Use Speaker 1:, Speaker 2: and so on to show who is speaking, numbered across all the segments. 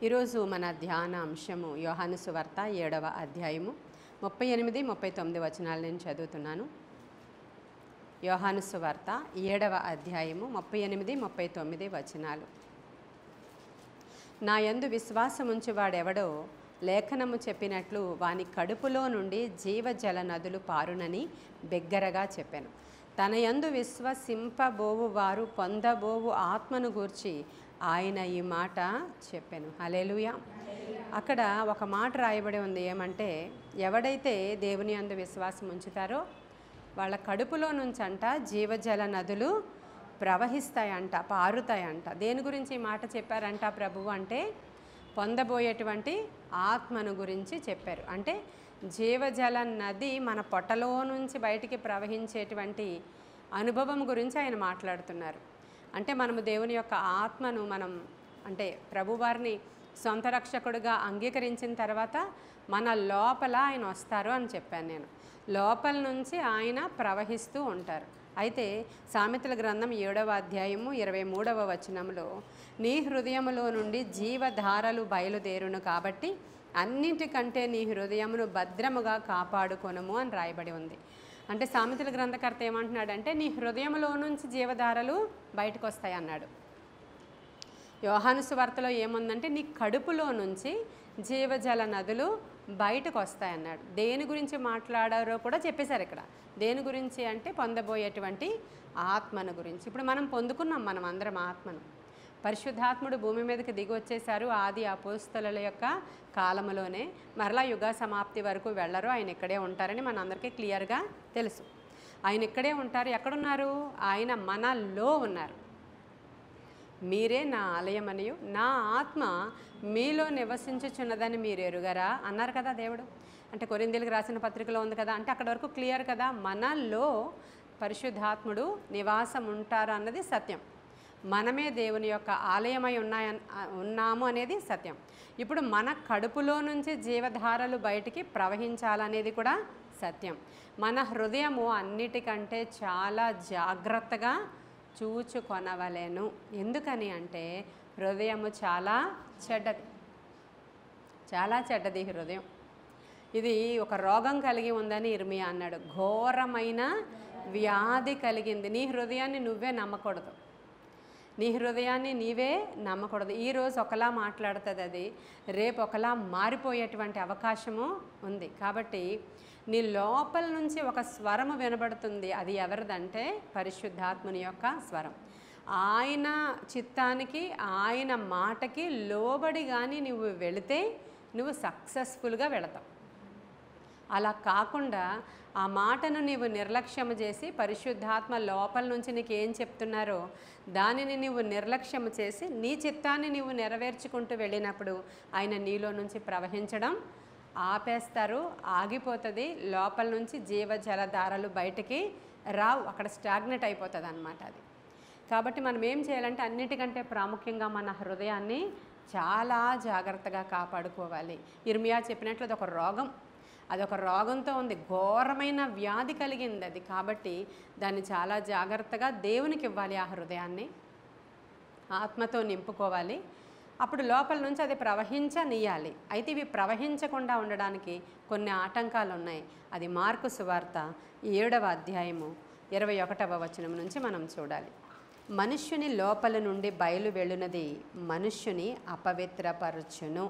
Speaker 1: ఈరోజు మన ధ్యాన అంశము యోహాను సువార్త 7వ అధ్యాయము 38, 39 వచనాలు నేను చదువుతున్నాను. యోహాను సువార్త 7వ అధ్యాయము 38, 39 వచనాలు. నా యందు విశ్వాసముంచి వాడెవడో లేఖనము చెప్పినట్లు వాని కడుపులో నుండి జీవజల నదులు పారునని బిగ్గరగా చెప్పాను. తన యందు విశ్వసింపబోవు వారు పొందబోవు ఆత్మను గూర్చి ఆయన ఈ మాట చెప్పాను. హల్లెలూయా. అక్కడ ఒక మాట రాయబడి ఉంది, ఏమంటే ఎవడైతే దేవుని యందు విశ్వాసం ఉంచుతారో వాళ్ళ కడుపులో నుంచి అంట జీవజల నదులు ప్రవహిస్తాయంట, పారుతాయంట. దేని గురించి ఈ మాట చెప్పారంట ప్రభువు అంటే పొందబోయేటువంటి ఆత్మను గురించి చెప్పారు. అంటే జీవజల నది మన పొట్టలో నుంచి బయటికి ప్రవహించేటువంటి అనుభవం గురించి ఆయన మాట్లాడుతున్నారు. అంటే మనము దేవుని యొక్క ఆత్మను అంటే ప్రభువారిని సొంత రక్షకుడిగా అంగీకరించిన తర్వాత మన లోపల ఆయన వస్తారు అని చెప్పాను నేను. లోపల నుంచి ఆయన ప్రవహిస్తూ ఉంటారు. అయితే సామెతల గ్రంథం 7వ అధ్యాయము 23వ వచనంలో నీ హృదయములో నుండి జీవధారలు బయలుదేరును కాబట్టి అన్నింటికంటే నీ హృదయమును భద్రముగా కాపాడుకొనుము అని రాయబడి ఉంది. అంటే సామెతల గ్రంథకర్త ఏమంటున్నాడంటే నీ హృదయంలో నుంచి జీవధారలు బయటకు వస్తాయి అన్నాడు. యోహాను సువార్తలో ఏముందంటే నీ కడుపులో నుంచి జీవజల నదులు బయటకు వస్తాయన్నాడు. దేని గురించి మాట్లాడారో కూడా చెప్పేశారు ఇక్కడ. దేని గురించి అంటే పొందబోయేటువంటి ఆత్మను గురించి. ఇప్పుడు మనం పొందుకున్నాం, మనం అందరం ఆత్మను. పరిశుద్ధాత్ముడు భూమి మీదకి దిగి వచ్చేశారు ఆది అపోస్తలుల యొక్క కాలంలోనే. మరలా యుగ సమాప్తి వరకు వెళ్ళరు, ఆయన ఇక్కడే ఉంటారని మనందరికీ క్లియర్గా తెలుసు. ఆయన ఇక్కడే ఉంటారు. ఎక్కడున్నారు? ఆయన మనలో ఉన్నారు. మీరే నా ఆలయమనియు నా ఆత్మ మీలో నివసించుచున్నదని మీరు ఎరుగరా అన్నారు కదా దేవుడు. అంటే కొరింథీయులకు రాసిన పత్రికలో ఉంది కదా. అంటే అక్కడ వరకు క్లియర్ కదా, మనలో పరిశుద్ధాత్ముడు నివాసం ఉంటారు అన్నది సత్యం. మనమే దేవుని యొక్క ఆలయమై ఉన్నాము అనేది సత్యం. ఇప్పుడు మన కడుపులో నుంచి జీవధారలు బయటికి ప్రవహించాలనేది కూడా సత్యం. మన హృదయము అన్నిటికంటే చాలా జాగ్రత్తగా చూచుకొనవలెను. ఎందుకని అంటే హృదయము చాలా చెడ్డది, చాలా చెడ్డది హృదయం. ఇది ఒక రోగం కలిగి ఉందని ఇర్మియా అన్నాడు. ఘోరమైన వ్యాధి కలిగింది. నీ హృదయాన్ని నువ్వే నమ్మకూడదు, నీ హృదయాన్ని నీవే నమ్మకూడదు. ఈరోజు ఒకలా మాట్లాడుతుంది అది, రేపు ఒకలా మారిపోయేటువంటి అవకాశము ఉంది. కాబట్టి నీ లోపల నుంచి ఒక స్వరము వినబడుతుంది. అది ఎవరిదంటే పరిశుద్ధాత్ముని యొక్క స్వరం. ఆయన చిత్తానికి ఆయన మాటకి లోబడి కానీ నువ్వు వెళితే నువ్వు సక్సెస్ఫుల్గా వెళతావు. అలా కాకుండా ఆ మాటను నీవు నిర్లక్ష్యము చేసి పరిశుద్ధాత్మ లోపల నుంచి నీకు ఏం చెప్తున్నారో దానిని నీవు నిర్లక్ష్యము చేసి నీ చిత్తాన్ని నీవు నెరవేర్చుకుంటూ వెళ్ళినప్పుడు ఆయన నీలో నుంచి ప్రవహించడం ఆపేస్తారు, ఆగిపోతుంది. లోపల నుంచి జీవజలధారలు బయటికి రావు, అక్కడ స్టాగ్నెట్ అయిపోతుంది అన్నమాట అది. కాబట్టి మనం ఏం చేయాలంటే అన్నిటికంటే ప్రాముఖ్యంగా మన హృదయాన్ని చాలా జాగ్రత్తగా కాపాడుకోవాలి. ఇర్మియా చెప్పినట్లు అదొక రోగం, అదొక రోగంతో ఉంది, ఘోరమైన వ్యాధి కలిగింది అది. కాబట్టి దాన్ని చాలా జాగ్రత్తగా దేవునికి ఇవ్వాలి. ఆ హృదయాన్ని ఆత్మతో నింపుకోవాలి. అప్పుడు లోపల నుంచి అది ప్రవహించనీయాలి. అయితే ఇవి ప్రవహించకుండా ఉండడానికి కొన్ని ఆటంకాలు ఉన్నాయి. అది మార్కు సువార్త 7వ అధ్యాయము 21వ వచనం నుంచి మనం చూడాలి. మనుష్యుని లోపల నుండి బయలు వెళ్ళునది మనుష్యుని అపవిత్రపరచును.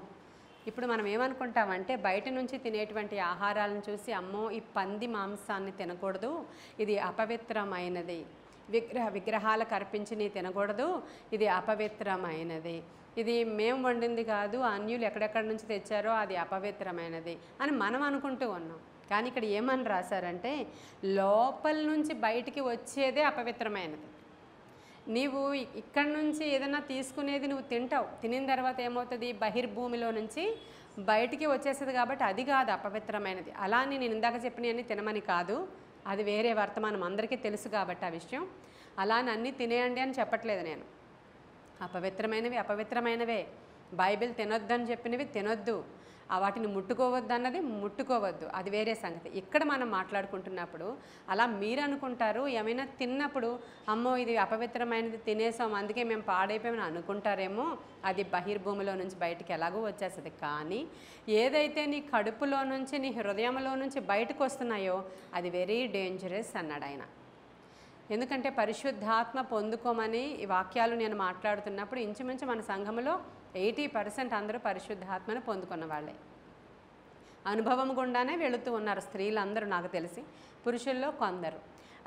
Speaker 1: ఇప్పుడు మనం ఏమనుకుంటామంటే బయట నుంచి తినేటువంటి ఆహారాలను చూసి అమ్మో ఈ పంది మాంసాన్ని తినకూడదు, ఇది అపవిత్రమైనది, విగ్రహాలకు అర్పించి నీ తినకూడదు, ఇది అపవిత్రమైనది, ఇది మేము వండింది కాదు అన్యులు ఎక్కడెక్కడి నుంచి తెచ్చారో అది అపవిత్రమైనది అని మనం అనుకుంటూ ఉన్నాం. కానీ ఇక్కడ ఏమని రాశారంటే లోపల నుంచి బయటికి వచ్చేదే అపవిత్రమైనది. నీవు ఇక్కడి నుంచి ఏదైనా తీసుకునేది నువ్వు తింటావు, తినిన తర్వాత ఏమవుతుంది బహిర్భూమిలో నుంచి బయటికి వచ్చేస్తుంది. కాబట్టి అది కాదు అపవిత్రమైనది. అలా నేను ఇందాక చెప్పినవన్నీ తినమని కాదు, అది వేరే వర్తమానం, అందరికీ తెలుసు కాబట్టి ఆ విషయం. అలా అన్నీ తినేయండి అని చెప్పట్లేదు నేను. అపవిత్రమైనవి అపవిత్రమైనవే, బైబిల్ తినొద్దని చెప్పినవి తినొద్దు, వాటిని ముట్టుకోవద్దు అన్నది ముట్టుకోవద్దు, అది వేరే సంగతి. ఇక్కడ మనం మాట్లాడుకుంటున్నప్పుడు అలా మీరు అనుకుంటారు, ఏమైనా తిన్నప్పుడు అమ్మో ఇది అపవిత్రమైనది తినేసాం అందుకే మేము పాడైపోయామని అనుకుంటారేమో, అది బహిర్భూమిలో నుంచి బయటికి ఎలాగో వచ్చేస్తుంది. కానీ ఏదైతే నీ కడుపులో నుంచి నీ హృదయంలో నుంచి బయటకు వస్తున్నాయో అది వెరీ డేంజరస్ అన్నాడు ఆయన. ఎందుకంటే పరిశుద్ధాత్మ పొందుకోమని ఈ వాక్యాలు నేను మాట్లాడుతున్నప్పుడు ఇంచుమించు మన సంఘంలో 80% అందరూ పరిశుద్ధాత్మను పొందుకున్న వాళ్ళే, అనుభవం గుండానే వెళుతూ ఉన్నారు స్త్రీలందరూ నాకు తెలిసి, పురుషుల్లో కొందరు.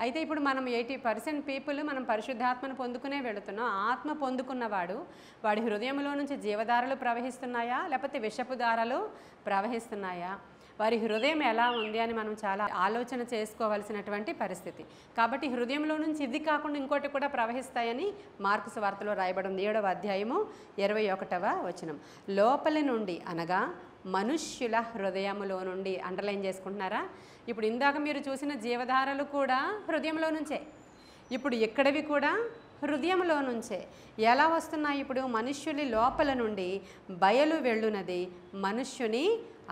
Speaker 1: అయితే ఇప్పుడు మనం 80% పీపుల్ మనం పరిశుద్ధాత్మను పొందుకునే వెళుతున్నాం. ఆత్మ పొందుకున్నవాడు వాడి హృదయంలో నుంచి జీవధారలు ప్రవహిస్తున్నాయా లేకపోతే విషపు దారాలు ప్రవహిస్తున్నాయా, వారి హృదయం ఎలా ఉంది అని మనం చాలా ఆలోచన చేసుకోవాల్సినటువంటి పరిస్థితి. కాబట్టి హృదయంలో నుంచి ఇది కాకుండా ఇంకోటి కూడా ప్రవహిస్తాయని మార్కు సువార్తలో రాయబడింది 7వ అధ్యాయము 21వ వచనం. లోపలి నుండి అనగా మనుష్యుల హృదయములో నుండి, అండర్లైన్ చేసుకుంటున్నారా? ఇప్పుడు ఇందాక మీరు చూసిన జీవధారలు కూడా హృదయంలో నుంచే, ఇప్పుడు ఇక్కడవి కూడా హృదయంలో నుంచే. ఎలా వస్తున్నాయి? ఇప్పుడు మనుష్యుని లోపల నుండి బయలు వెళ్ళునది మనుష్యుని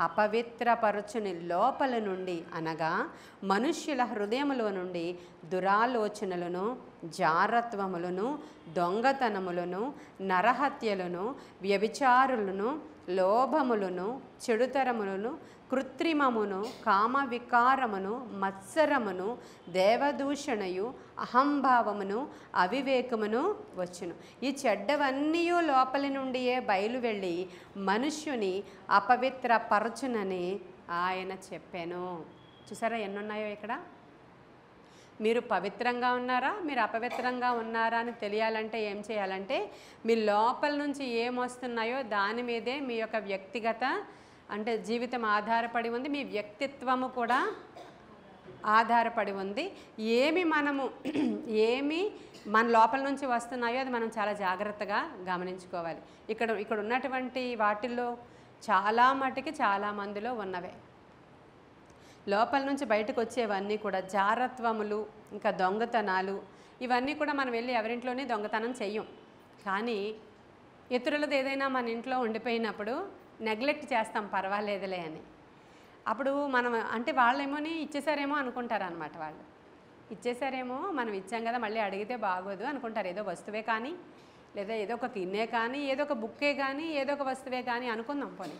Speaker 1: అపవిత్రపరచుని లోపల నుండి అనగా మనుష్యుల హృదయములో నుండి దురాలోచనలను, జారత్వములను, దొంగతనములను, నరహత్యలను, వ్యభిచారులను, లోభములను, చెడుతరములను, కృత్రిమమును, కామవికారమును, మత్సరమును, దేవదూషణయు, అహంభావమును, అవివేకమును వచ్చును. ఈ చెడ్డవన్నీ లోపలి నుండియే బయలు వెళ్ళి మనుష్యుని అపవిత్రపరచునని ఆయన చెప్పాను. చూసారా ఎన్నున్నాయో ఇక్కడ? మీరు పవిత్రంగా ఉన్నారా మీరు అపవిత్రంగా ఉన్నారా అని తెలియాలంటే ఏం చేయాలంటే మీ లోపల నుంచి ఏమొస్తున్నాయో దాని మీదే మీ యొక్క వ్యక్తిగత అంటే జీవితం ఆధారపడి ఉంది, మీ వ్యక్తిత్వము కూడా ఆధారపడి ఉంది. ఏమి మన లోపల నుంచి వస్తున్నాయో అది మనం చాలా జాగ్రత్తగా గమనించుకోవాలి. ఇక్కడ ఉన్నటువంటి వాటిల్లో చాలా మటుకి చాలా మందిలో ఉన్నవే. లోపల నుంచి బయటకు వచ్చేవన్నీ కూడా జారత్వములు, ఇంకా దొంగతనాలు, ఇవన్నీ కూడా మనం వెళ్ళి ఎవరింట్లోనే దొంగతనం చెయ్యం. కానీ ఇతరులది ఏదైనా మన ఇంట్లో ఉండిపోయినప్పుడు నెగ్లెక్ట్ చేస్తాం, పర్వాలేదులే అని. అప్పుడు మనం అంటే వాళ్ళేమోని ఇచ్చేసారేమో అనుకుంటారు అనమాట. వాళ్ళు ఇచ్చేసారేమో, మనం ఇచ్చాం కదా మళ్ళీ అడిగితే బాగోదు అనుకుంటారు. ఏదో వస్తువే కానీ, లేదా ఏదో ఒక గిన్నె కానీ, ఏదో ఒక బుక్కే కానీ, ఏదో ఒక వస్తువే కానీ అనుకుందాం పోనీ.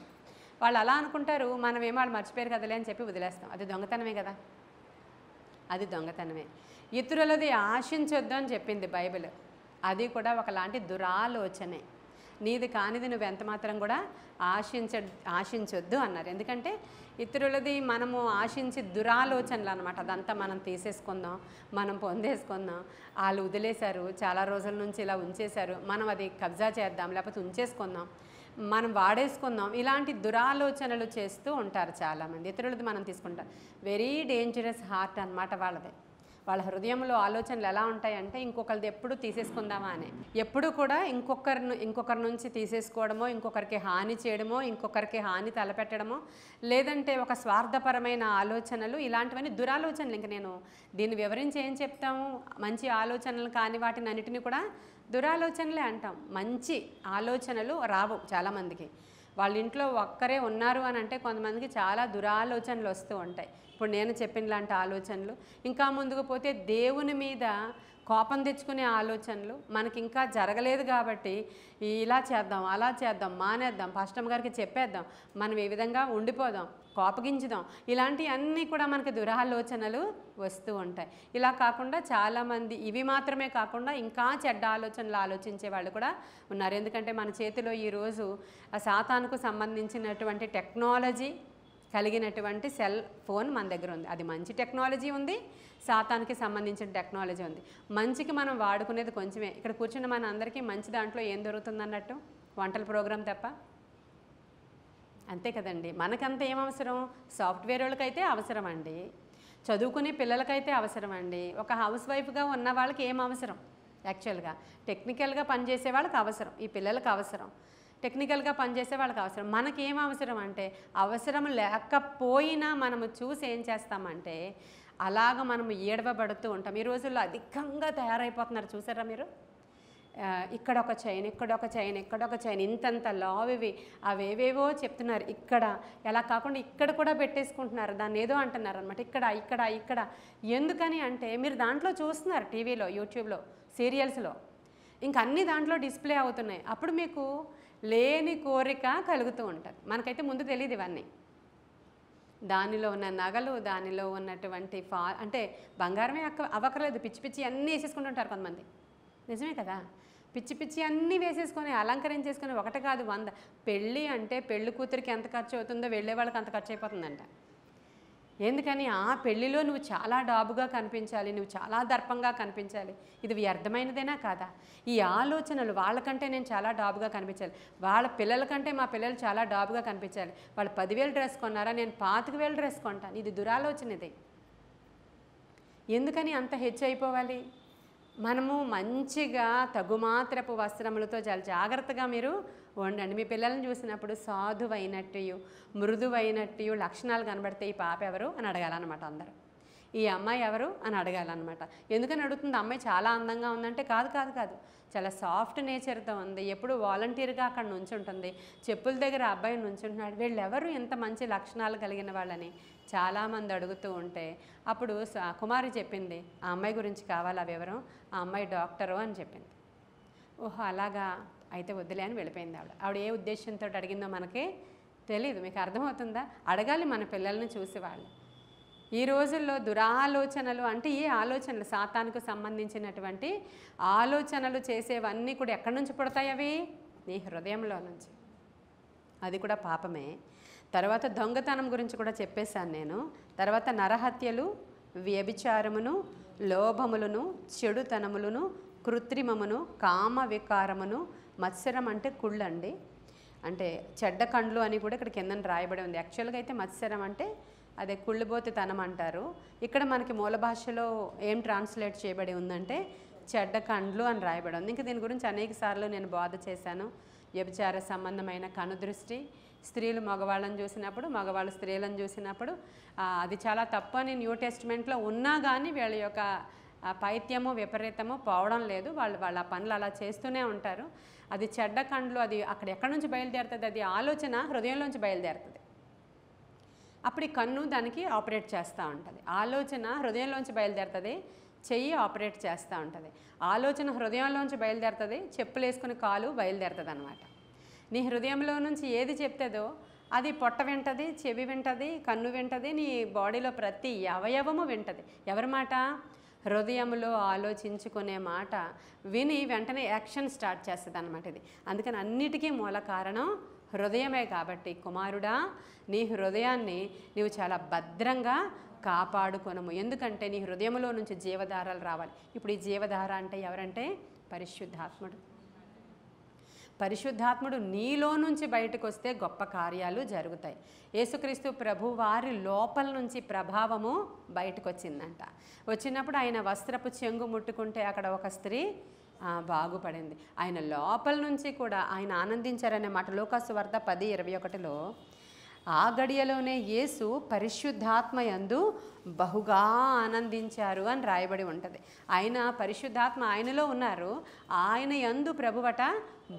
Speaker 1: వాళ్ళు అలా అనుకుంటారు, మనమేమో వాళ్ళు మర్చిపోయారు కదలే అని చెప్పి వదిలేస్తాం. అది దొంగతనమే కదా, అది దొంగతనమే. ఇతరులది ఆశించొద్దు అని చెప్పింది బైబిల్. అది కూడా ఒకలాంటి దురాలోచనే. నీది కానిది నువ్వు ఎంత మాత్రం కూడా ఆశించొద్దు అన్నారు. ఎందుకంటే ఇతరులది మనము ఆశించి దురాలోచనలు అనమాట. అదంతా మనం తీసేసుకుందాం, మనం పొందేసుకుందాం. వాళ్ళు వదిలేశారు, చాలా రోజుల నుంచి ఇలా ఉంచేశారు, మనం అది కబ్జా చేద్దాం, లేకపోతే ఉంచేసుకుందాం, మనం వాడేసుకుందాం. ఇలాంటి దురాలోచనలు చేస్తూ ఉంటారు చాలామంది. ఇతరులది మనం తీసుకుంటాం. వెరీ డేంజరస్ హార్ట్ అనమాట వాళ్ళది. వాళ్ళ హృదయంలో ఆలోచనలు ఎలా ఉంటాయంటే ఇంకొకరిది ఎప్పుడు తీసేసుకుందామా అని, ఎప్పుడు కూడా ఇంకొకరి నుంచి తీసేసుకోవడమో, ఇంకొకరికి హాని చేయడమో, ఇంకొకరికి హాని తలపెట్టడమో, లేదంటే ఒక స్వార్థపరమైన ఆలోచనలు, ఇలాంటివన్నీ దురాలోచనలు. ఇంక నేను దీన్ని వివరించి ఏం చెప్తాము? మంచి ఆలోచనలు కాని వాటిని అన్నిటిని కూడా దురాలోచనలే అంటాం. మంచి ఆలోచనలు రావు చాలామందికి. వాళ్ళ ఇంట్లో ఒక్కరే ఉన్నారు అని అంటే కొంతమందికి చాలా దురాలోచనలు వస్తూ ఉంటాయి. ఇప్పుడు నేను చెప్పిన లాంటి ఆలోచనలు, ఇంకా ముందుకు పోతే దేవుని మీద కోపం తెచ్చుకునే ఆలోచనలు, మనకి ఇంకా జరగలేదు కాబట్టి ఇలా చేద్దాం, అలా చేద్దాం, మానేద్దాం, పాస్టర్ గారికి చెప్పేద్దాం, మనం ఈ విధంగా ఉండిపోదాం, కోపగించుదాం, ఇలాంటివన్నీ కూడా మనకి దురాలోచనలు వస్తూ ఉంటాయి. ఇలా కాకుండా చాలామంది ఇవి మాత్రమే కాకుండా ఇంకా చెడ్డ ఆలోచనలు ఆలోచించే వాళ్ళు కూడా ఉన్నారు. ఎందుకంటే మన చేతిలో ఈరోజు సాతానుకు సంబంధించినటువంటి టెక్నాలజీ కలిగినటువంటి సెల్ ఫోన్ మన దగ్గర ఉంది. అది మంచి టెక్నాలజీ ఉంది, సాతానికి సంబంధించిన టెక్నాలజీ ఉంది. మంచికి మనం వాడుకునేది కొంచెమే. ఇక్కడ కూర్చున్న మన అందరికీ మంచి దాంట్లో ఏం దొరుకుతుంది అన్నట్టు? వంటల ప్రోగ్రాం తప్ప, అంతే కదండి. మనకంత ఏం అవసరం? సాఫ్ట్వేర్ వాళ్ళకైతే అవసరం అండి, చదువుకునే పిల్లలకైతే అవసరం అండి, ఒక హౌస్ వైఫ్గా ఉన్న వాళ్ళకి ఏం అవసరం? యాక్చువల్గా టెక్నికల్గా పనిచేసే వాళ్ళకి అవసరం, ఈ పిల్లలకు అవసరం, టెక్నికల్గా పనిచేసే వాళ్ళకి అవసరం. మనకేం అవసరం అంటే అవసరం లేకపోయినా మనము చూసి ఏం చేస్తామంటే అలాగ మనము ఏడవబడుతూ ఉంటాం. ఈ రోజుల్లో అధికంగా తయారైపోతున్నారు చూసారా మీరు? ఇక్కడ ఒక చైన్, ఇక్కడ ఒక చైన్, ఇక్కడ ఒక చైన్, ఇంతంత లావివి అవేవేవో చెప్తున్నారు. ఇక్కడ ఎలా కాకుండా ఇక్కడ కూడా పెట్టేసుకుంటున్నారు, దాన్ని ఏదో అంటున్నారు అనమాట. ఇక్కడ ఇక్కడ ఇక్కడ ఎందుకని అంటే మీరు దాంట్లో చూస్తున్నారు, టీవీలో, యూట్యూబ్లో, సీరియల్స్లో, ఇంకా అన్ని దాంట్లో డిస్ప్లే అవుతున్నాయి. అప్పుడు మీకు లేని కోరిక కలుగుతూ ఉంటుంది. మనకైతే ముందు తెలియదు ఇవన్నీ. దానిలో ఉన్న నగలు, దానిలో ఉన్నటువంటి అంటే బంగారమే అవ్వకర్లేదు, పిచ్చి పిచ్చి అన్నీ వేసేసుకుంటుంటారు కొంతమంది. నిజమే కదా, పిచ్చి పిచ్చి అన్నీ వేసేసుకొని అలంకరించేసుకొని ఒకటి కాదు 100. పెళ్ళి అంటే పెళ్ళి కూతురికి ఎంత ఖర్చు అవుతుందో వెళ్ళే వాళ్ళకి అంత ఖర్చు అయిపోతుందంట. ఎందుకని ఆ పెళ్ళిలో నువ్వు చాలా డాబుగా కనిపించాలి, నువ్వు చాలా దర్పంగా కనిపించాలి. ఇది వ్యర్థమైనదేనా కాదా? ఈ ఆలోచనలు, వాళ్ళకంటే నేను చాలా డాబుగా కనిపించాలి, వాళ్ళ పిల్లల కంటే మా పిల్లలు చాలా డాబుగా కనిపించాలి, వాళ్ళు 10,000 డ్రెస్ కొన్నారా, నేను 25,000 డ్రెస్ కొంటాను. ఇది దురాలోచన. ఇది ఎందుకని అంత హెచ్చు అయిపోవాలి? మనము మంచిగా తగుమాత్రపు వస్త్రములతో చాలా జాగ్రత్తగా మీరు వండండి. మీ పిల్లల్ని చూసినప్పుడు సాధువైనట్టు, మృదువైనట్టు లక్షణాలు కనబడితే ఈ పాప ఎవరు అని అడగాలన్నమాట అందరూ. ఈ అమ్మాయి ఎవరు అని అడగాలన్నమాట. ఎందుకని అడుగుతుంది? అమ్మాయి చాలా అందంగా ఉందంటే కాదు కాదు కాదు, చాలా సాఫ్ట్ నేచర్తో ఉంది, ఎప్పుడు వాలంటీర్గా అక్కడ నుంచుంటుంది, చెప్పుల దగ్గర అబ్బాయి నుంచుంటున్నాడు, వీళ్ళెవరు ఎంత మంచి లక్షణాలు కలిగిన వాళ్ళని చాలామంది అడుగుతూ ఉంటే అప్పుడు కుమారి చెప్పింది, ఆ అమ్మాయి గురించి కావాలి ఆ వివరం, ఆ అమ్మాయి డాక్టరు అని చెప్పింది. ఓహో అలాగా, అయితే వద్దులే అని వెళ్ళిపోయింది ఆవిడ. ఆవిడ ఏ ఉద్దేశంతో అడిగిందో మనకి తెలియదు. మీకు అర్థమవుతుందా? అడగాలి మన పిల్లల్ని చూసి వాళ్ళు. ఈ రోజుల్లో దురాలోచనలు అంటే ఈ ఆలోచనలు, సాతానుకు సంబంధించినటువంటి ఆలోచనలు చేసేవన్నీ కూడా ఎక్కడి నుంచి పుడతాయి? అవి నీ హృదయంలో నుంచి. అది కూడా పాపమే. తర్వాత దొంగతనం గురించి కూడా చెప్పేశాను నేను. తర్వాత నరహత్యలు, వ్యభిచారమును, లోభములను, చెడుతనములను, కృత్రిమమును, కామ వికారమును, మత్సరం అంటే కుళ్ళండి, అంటే చెడ్డ కండ్లు అని కూడా ఇక్కడ కింద రాయబడి ఉంది. యాక్చువల్గా అయితే మత్సరం అంటే అదే కుళ్ళిబోతుతనం అంటారు. ఇక్కడ మనకి మూల భాషలో ఏం ట్రాన్స్లేట్ చేయబడి ఉందంటే చెడ్డ కండ్లు అని రాయబడి ఉంది. ఇంకా దీని గురించి అనేక సార్లు నేను బోధ చేశాను. వ్యభిచార సంబంధమైన కనుదృష్టి, స్త్రీలు మగవాళ్ళని చూసినప్పుడు, మగవాళ్ళు స్త్రీలను చూసినప్పుడు అది చాలా తప్పు అని న్యూ టెస్ట్మెంట్లో ఉన్నా కానీ వీళ్ళ యొక్క పైత్యము విపరీతము పోవడం లేదు. వాళ్ళ పనులు అలా చేస్తూనే ఉంటారు. అది చెడ్డ కండ్లు, అది అక్కడ ఎక్కడి నుంచి బయలుదేరుతుంది? అది ఆలోచన హృదయంలోంచి బయలుదేరుతుంది. అప్పుడు ఈ కన్ను దానికి ఆపరేట్ చేస్తూ ఉంటుంది. ఆలోచన హృదయంలోంచి బయలుదేరుతుంది, చెయ్యి ఆపరేట్ చేస్తూ ఉంటుంది. ఆలోచన హృదయంలోంచి బయలుదేరుతుంది, చెప్పులు వేసుకుని కాలు బయలుదేరుతుంది అనమాట. నీ హృదయంలో నుంచి ఏది చెప్తుందో అది పొట్ట వింటది, చెవి వింటది, కన్ను వింటది, నీ బాడీలో ప్రతి అవయవము వింటది. ఎవరి మాట? హృదయంలో ఆలోచించుకునే మాట విని వెంటనే యాక్షన్ స్టార్ట్ చేస్తుంది అనమాట. ఇది అందుకని అన్నిటికీ మూల కారణం హృదయమే. కాబట్టి కుమారుడా, నీ హృదయాన్ని నీవు చాలా భద్రంగా కాపాడుకొనము. ఎందుకంటే నీ హృదయంలో నుంచి జీవధారాలు రావాలి. ఇప్పుడు ఈ జీవధార అంటే ఎవరంటే పరిశుద్ధాత్ముడు. పరిశుద్ధాత్ముడు నీలో నుంచి బయటకు వస్తే గొప్ప కార్యాలు జరుగుతాయి. యేసుక్రీస్తు ప్రభు వారి లోపల నుంచి ప్రభావము బయటకు వచ్చిందంట. వచ్చినప్పుడు ఆయన వస్త్రపు చెంగు ముట్టుకుంటే అక్కడ ఒక స్త్రీ బాగుపడింది. ఆయన లోపల నుంచి కూడా ఆయన ఆనందించారనే మాట లోకాసు వార్త 10:21లో ఆ గడియలోనే యేసు పరిశుద్ధాత్మ యందు బహుగా ఆనందించారు అని రాయబడి ఉంటుంది. ఆయన పరిశుద్ధాత్మ ఆయనలో ఉన్నారు, ఆయన యందు ప్రభువట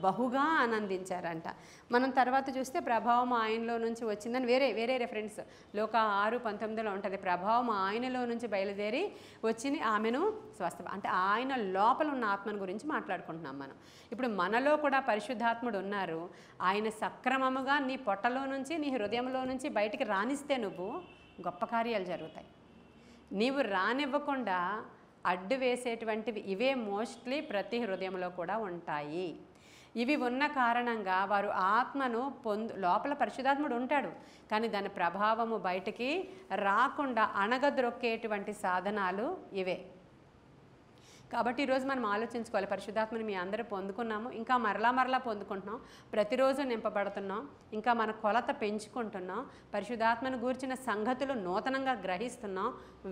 Speaker 1: బహుగా ఆనందించారంట. మనం తర్వాత చూస్తే ప్రభావం ఆయనలో నుంచి వచ్చిందని వేరే రెఫరెన్స్ లోక 6:19లో ఉంటుంది. ప్రభావం ఆయనలో నుంచి బయలుదేరి వచ్చి ఆమెను స్వస్థ, అంటే ఆయన లోపల ఉన్న ఆత్మను గురించి మాట్లాడుకుంటున్నాం మనం. ఇప్పుడు మనలో కూడా పరిశుద్ధాత్ముడు ఉన్నారు. ఆయన సక్రమముగా నీ పొట్టలో నుంచి, నీ హృదయంలో నుంచి బయటికి రానిస్తే నువ్వు గొప్ప కార్యాలు జరుగుతాయి. నీవు రానివ్వకుండా అడ్డు వేసేటువంటివి ఇవే మోస్ట్లీ ప్రతి హృదయంలో కూడా ఉంటాయి. ఇవి ఉన్న కారణంగా వారు ఆత్మను లోపల పరిశుద్ధాత్ముడు ఉంటాడు, కానీ దాని ప్రభావము బయటికి రాకుండా అణగద్రొక్కేటువంటి సాధనాలు ఇవే. కాబట్టి ఈరోజు మనం ఆలోచించుకోవాలి, పరిశుద్ధాత్మని మీ అందరూ పొందుకున్నాము, ఇంకా మరలా పొందుకుంటున్నాం, ప్రతిరోజు నింపబడుతున్నాం, ఇంకా మన కొలత పెంచుకుంటున్నాం, పరిశుద్ధాత్మను గూర్చిన సంగతులు నూతనంగా గ్రహిస్తున్నాం,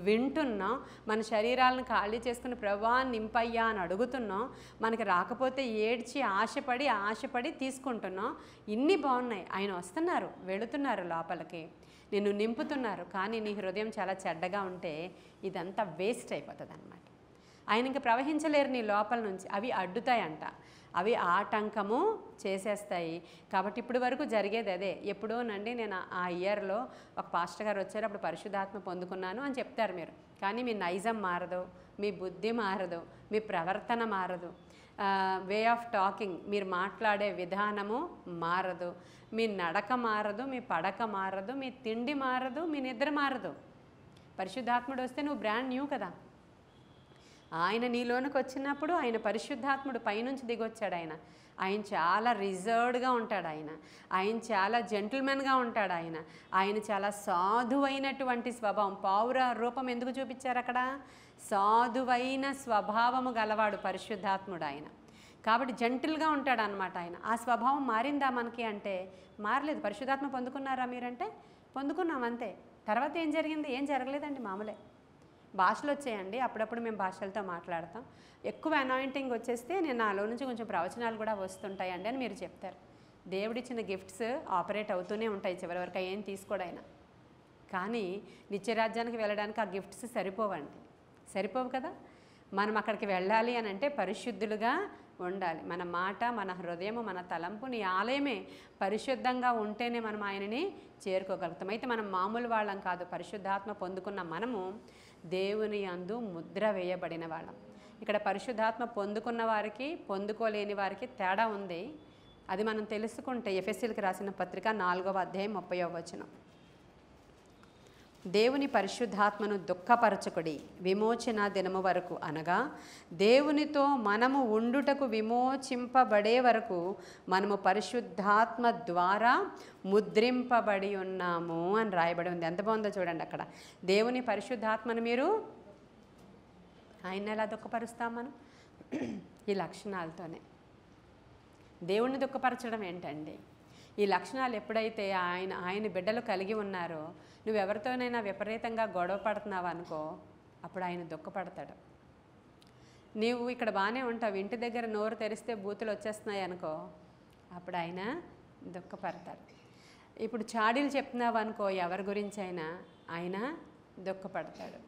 Speaker 1: వింటున్నాం, మన శరీరాలను ఖాళీ చేసుకుని ప్రభువా నింపయ్యా అని అడుగుతున్నాం, మనకి రాకపోతే ఏడ్చి ఆశపడి తీసుకుంటున్నాం. ఇన్ని బాగున్నాయి. ఆయన వస్తున్నారు, వెళుతున్నారు లోపలికి, నిన్ను నింపుతున్నారు. కానీ నీ హృదయం చాలా చెడ్డగా ఉంటే ఇదంతా వేస్ట్ అయిపోతుంది అన్నమాట. ఆయన ఇంక ప్రవహించలేరు నీ లోపల నుంచి. అవి అడ్డుతాయంట, అవి ఆటంకము చేసేస్తాయి. కాబట్టి ఇప్పుడు వరకు జరిగేది అదే. ఎప్పుడోనండి నేను ఆ ఇయర్లో ఒక పాస్టర్ గారు వచ్చారు, అప్పుడు పరిశుద్ధాత్మ పొందుకున్నాను అని చెప్తారు మీరు. కానీ మీ నైజం మారదు, మీ బుద్ధి మారదు, మీ ప్రవర్తన మారదు, వే ఆఫ్ టాకింగ్, మీరు మాట్లాడే విధానము మారదు, మీ నడక మారదు, మీ పడక మారదు, మీ తిండి మారదు, మీ నిద్ర మారదు. పరిశుద్ధాత్ముడు వస్తే నువ్వు బ్రాండ్ న్యూ కదా. ఆయన నీలోనికి వచ్చినప్పుడు ఆయన పరిశుద్ధాత్ముడు పైనుంచి దిగొచ్చాడు. ఆయన చాలా రిజర్వ్డ్గా ఉంటాడు. ఆయన చాలా జెంటిల్మెన్గా ఉంటాడు. ఆయన చాలా సాధువైనటువంటి స్వభావం. పావుర రూపం ఎందుకు చూపించారు అక్కడ? సాధువైన స్వభావము గలవాడు పరిశుద్ధాత్ముడు ఆయన. కాబట్టి జెంటిల్గా ఉంటాడు అనమాట ఆయన. ఆ స్వభావం మారిందా మనకి అంటే మారలేదు. పరిశుద్ధాత్మ పొందుకున్నారా మీరంటే పొందుకున్నాం అంతే. తర్వాత ఏం జరిగింది? ఏం జరగలేదండి, మామూలే. భాషలు వచ్చాయండి, అప్పుడప్పుడు మేము భాషలతో మాట్లాడతాం. ఎక్కువ అనాయింటింగ్ వచ్చేస్తే నేను నాలో నుంచి కొంచెం ప్రవచనాలు కూడా వస్తుంటాయండి అని మీరు చెప్తారు. దేవుడిచ్చిన గిఫ్ట్స్ ఆపరేట్ అవుతూనే ఉంటాయి చివరి వరకు, ఏం తీసుకోడైనా. కానీ నిత్యరాజ్యానికి వెళ్ళడానికి ఆ గిఫ్ట్స్ సరిపోవు కదా. మనం అక్కడికి వెళ్ళాలి అని అంటే పరిశుద్ధులుగా ఉండాలి. మన మాట, మన హృదయము, మన తలంపు నీ ఆలయమే పరిశుద్ధంగా ఉంటేనే మనం ఆయనని చేరుకోగలుగుతాం. అయితే మనం మామూలు వాళ్ళం కాదు. పరిశుద్ధాత్మ పొందుకున్న మనము దేవుని యందు ముద్ర వేయబడిన వాళ్ళం. ఇక్కడ పరిశుద్ధాత్మ పొందుకున్న వారికి పొందుకోలేని వారికి తేడా ఉంది. అది మనం తెలుసుకుంటే ఎఫెసీయులకు రాసిన పత్రిక 4వ అధ్యాయం 30వ వచనం. దేవుని పరిశుద్ధాత్మను దుఃఖపరచుకుడి విమోచన దినము వరకు, అనగా దేవునితో మనము ఉండుటకు విమోచింపబడే వరకు మనము పరిశుద్ధాత్మ ద్వారా ముద్రింపబడి ఉన్నాము అని రాయబడి ఉంది. ఎంత బాగుందో చూడండి అక్కడ. దేవుని పరిశుద్ధాత్మను మీరు ఆయన ఎలా దుఃఖపరుస్తాం మనం? ఈ లక్షణాలతోనే. దేవుణ్ణి దుఃఖపరచడం ఏంటండి? ఈ లక్షణాలు ఎప్పుడైతే ఆయన బిడ్డలు కలిగి ఉన్నారో, నువ్వెవరితోనైనా విపరీతంగా గొడవ పడుతున్నావు అనుకో, అప్పుడు ఆయన దుఃఖపడతాడు. నీవు ఇక్కడ బాగానే ఉంటావు, ఇంటి దగ్గర నోరు తెరిస్తే బూతులు వచ్చేస్తున్నాయి అనుకో, అప్పుడు ఆయన దుఃఖపడతాడు. ఇప్పుడు చాడీలు చెప్తున్నావు అనుకో ఎవరి గురించి అయినా, ఆయన దుఃఖపడతాడు.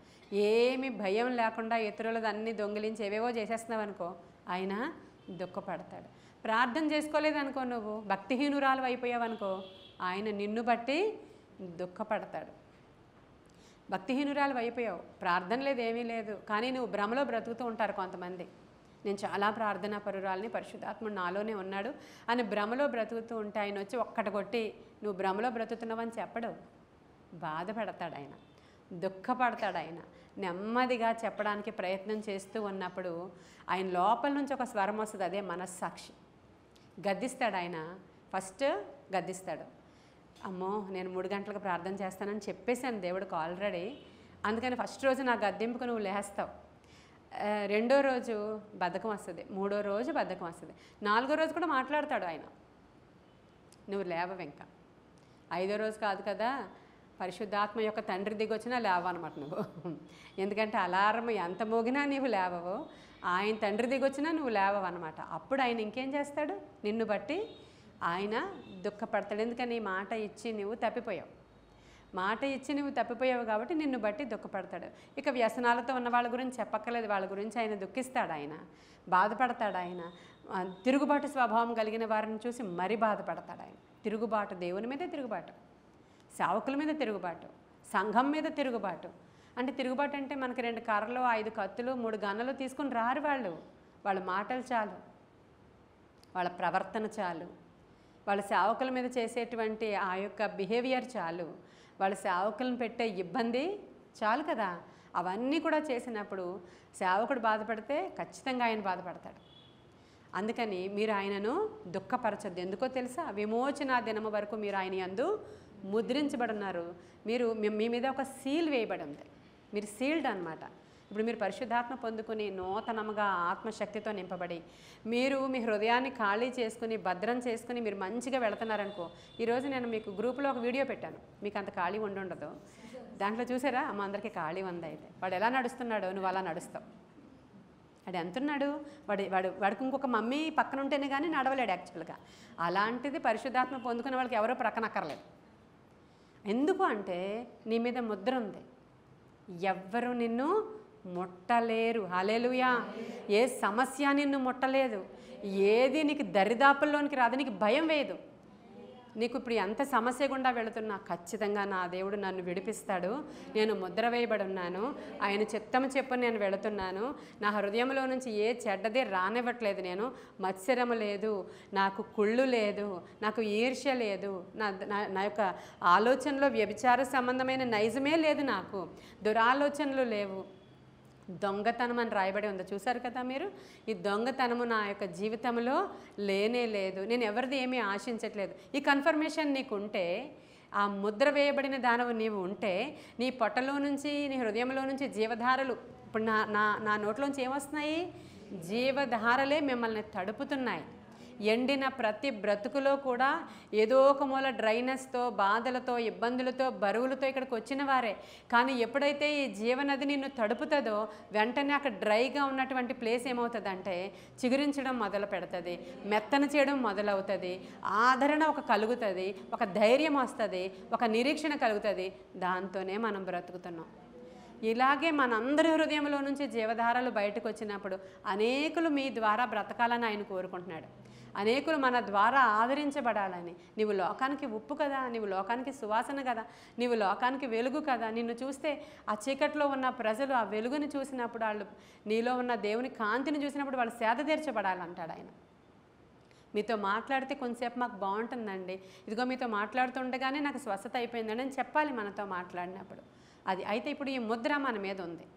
Speaker 1: ఏమి భయం లేకుండా ఇతరులది అన్నీ దొంగిలించి ఏవేవో చేసేస్తున్నావు అనుకో, ఆయన దుఃఖపడతాడు. ప్రార్థన చేసుకోలేదనుకో, నువ్వు భక్తిహీనురాలు అయిపోయావు అనుకో, ఆయన నిన్ను బట్టి దుఃఖపడతాడు. భక్తిహీనురాలు అయిపోయావు, ప్రార్థన లేదు, ఏమీ లేదు, కానీ నువ్వు భ్రమలో బ్రతుకుతూ ఉంటారు కొంతమంది. నేను చాలా ప్రార్థనా పరురాలని, పరిశుద్ధాత్ముడు నాలోనే ఉన్నాడు అని భ్రమలో బ్రతుకుతూ ఉంటే ఆయన వచ్చి ఒక్కటి కొట్టి నువ్వు భ్రమలో బ్రతుకుతున్నావని చెప్పడు. బాధపడతాడు ఆయన, దుఃఖపడతాడు ఆయన. నెమ్మదిగా చెప్పడానికి ప్రయత్నం చేస్తూ ఉన్నప్పుడు ఆయన లోపల నుంచి ఒక స్వరం వస్తుంది, అదే మనస్సాక్షి. గద్దిస్తాడు ఆయన. ఫస్ట్ గద్దిస్తాడు. అమ్మో నేను 3 గంటలకు ప్రార్థన చేస్తానని చెప్పేశాను దేవుడికి ఆల్రెడీ, అందుకని ఫస్ట్ రోజు నా గద్దింపుకు నువ్వు లేస్తావు. రెండో రోజు బద్ధకం వస్తుంది, మూడో రోజు బద్ధకం వస్తుంది, 4వ రోజు కూడా మాట్లాడతాడు ఆయన, నువ్వు లేవవు ఇంకా. 5వ రోజు కాదు కదా, పరిశుద్ధాత్మ యొక్క తండ్రి దిగొచ్చినా లేవన్నమాట నువ్వు. ఎందుకంటే అలారం ఎంత మోగినా నీవు లేవవు, ఆయన తండ్రి దిగొచ్చినా నువ్వు లేవవు అనమాట. అప్పుడు ఆయన ఇంకేం చేస్తాడు? నిన్ను బట్టి ఆయన దుఃఖపడతాడు. ఎందుకని? మాట ఇచ్చి నువ్వు తప్పిపోయావు కాబట్టి నిన్ను బట్టి దుఃఖపడతాడు. ఇక వ్యసనాలతో ఉన్న వాళ్ళ గురించి చెప్పక్కర్లేదు, వాళ్ళ గురించి ఆయన దుఃఖిస్తాడు, ఆయన బాధపడతాడు. ఆయన తిరుగుబాటు స్వభావం కలిగిన వారిని చూసి మరీ బాధపడతాడు ఆయన. తిరుగుబాటు, దేవుని మీదే తిరుగుబాటు, సేవకుల మీద తిరుగుబాటు, సంఘం మీద తిరుగుబాటు. అంటే తిరుగుబాటు అంటే మనకి 2 కర్రలు, 5 కత్తులు, 3 గన్నలు తీసుకుని రారు వాళ్ళు. వాళ్ళ మాటలు చాలు, వాళ్ళ ప్రవర్తన చాలు, వాళ్ళ సేవకుల మీద చేసేటువంటి ఆ యొక్క బిహేవియర్ చాలు, వాళ్ళ సేవకులను పెట్టే ఇబ్బంది చాలు కదా. అవన్నీ కూడా చేసినప్పుడు సేవకుడు బాధపడితే ఖచ్చితంగా ఆయన బాధపడతాడు. అందుకని మీరు ఆయనను దుఃఖపరచద్దు. ఎందుకో తెలుసా? విమోచన దినము వరకు మీరు ఆయన యందు ముద్రించబడున్నారు. మీ మీద ఒక సీల్ వేయబడి ఉంది, మీరు సీల్డ్ అనమాట. ఇప్పుడు మీరు పరిశుద్ధాత్మ పొందుకుని నూతనముగా ఆత్మశక్తితో నింపబడి మీరు మీ హృదయాన్ని ఖాళీ చేసుకుని భద్రం చేసుకుని మీరు మంచిగా వెళుతున్నారనుకో. ఈరోజు నేను మీకు గ్రూప్లో ఒక వీడియో పెట్టాను, మీకు అంత ఖాళీ ఉండదు. దాంట్లో చూసారా? అమ్మ అందరికీ ఖాళీ ఉంది. అయితే వాడు ఎలా నడుస్తున్నాడో నువ్వు అలా నడుస్తావు. వాడు ఎంతున్నాడు? వాడికి ఇంకొక మమ్మీ పక్కన ఉంటేనే కానీ నడవలేడు యాక్చువల్గా. అలాంటిది పరిశుద్ధాత్మ పొందుకునే వాళ్ళకి ఎవరో ప్రక్కనక్కర్లేదు. ఎందుకు అంటే నీ మీద ముద్ర ఉంది, ఎవ్వరు నిన్ను ముట్టలేరు. హల్లెలూయా. ఏ సమస్య నిన్ను ముట్టలేదు, ఏది నీకు దరిదాపుల్లోనికి రాదు, నీకు భయం వేయదు. నీకు ఇప్పుడు ఎంత సమస్య గుండా వెళుతున్నా ఖచ్చితంగా నా దేవుడు నన్ను విడిపిస్తాడు, నేను ముద్ర వేయబడి ఉన్నాను, ఆయన చిత్తము చెప్పుని నేను వెళుతున్నాను, నా హృదయంలో నుంచి ఏ చెడ్డదే రానివ్వట్లేదు, నేను మత్సరము లేదు, నాకు కుళ్ళు లేదు, నాకు ఈర్ష్య లేదు, నా యొక్క ఆలోచనలో వ్యభిచార సంబంధమైన నైజమే లేదు, నాకు దురాలోచనలు లేవు, దొంగతనం అని రాయబడి ఉంది చూసారు కదా మీరు. ఈ దొంగతనము నా యొక్క జీవితంలో లేనే లేదు, నేను ఎవరిది ఏమీ ఆశించట్లేదు. ఈ కన్ఫర్మేషన్ నీకు ఉంటే, ఆ ముద్ర వేయబడిన దానవు నీవు ఉంటే, నీ పొట్టలో నుంచి నీ హృదయంలో నుంచి జీవధారలు, ఇప్పుడు నా నోట్లోంచి ఏమొస్తున్నాయి, జీవధారలే మిమ్మల్ని తడుపుతున్నాయి. ఎండిన ప్రతి బ్రతుకులో కూడా ఏదో ఒక మూల డ్రైనెస్తో, బాధలతో, ఇబ్బందులతో, బరువులతో ఇక్కడికి వచ్చిన వారే. కానీ ఎప్పుడైతే ఈ జీవనది నిన్ను తడుపుతుందో వెంటనే అక్కడ డ్రైగా ఉన్నటువంటి ప్లేస్ ఏమవుతుందంటే చిగురించడం మొదలు పెడుతుంది, మెత్తన చేయడం మొదలవుతుంది, ఆదరణ ఒక కలుగుతుంది, ఒక ధైర్యం వస్తుంది, ఒక నిరీక్షణ కలుగుతుంది. దాంతోనే మనం బ్రతుకుతున్నాం. ఇలాగే మనందరి హృదయంలో నుంచి జీవధారలు బయటకు వచ్చినప్పుడు అనేకులు మీ ద్వారా బ్రతకాలని ఆయన కోరుకుంటున్నాడు. అనేకులు మన ద్వారా ఆదరించబడాలని. నీవు లోకానికి ఉప్పు కదా, నీవు లోకానికి సువాసన కదా, నీవు లోకానికి వెలుగు కదా. నిన్ను చూస్తే ఆ చీకట్లో ఉన్న ప్రజలు ఆ వెలుగుని చూసినప్పుడు, వాళ్ళు నీలో ఉన్న దేవుని కాంతిని చూసినప్పుడు వాళ్ళు సేద తీర్చబడాలంటాడు ఆయన. మీతో మాట్లాడితే కొంతసేపు మాకు బాగుంటుందండి, ఇదిగో మీతో మాట్లాడుతుండగానే నాకు స్వస్థత అయిపోయిందండి అని చెప్పాలి మనతో మాట్లాడినప్పుడు. అది అయితే ఇప్పుడు ఈ ముద్ర మన మీద ఉంది.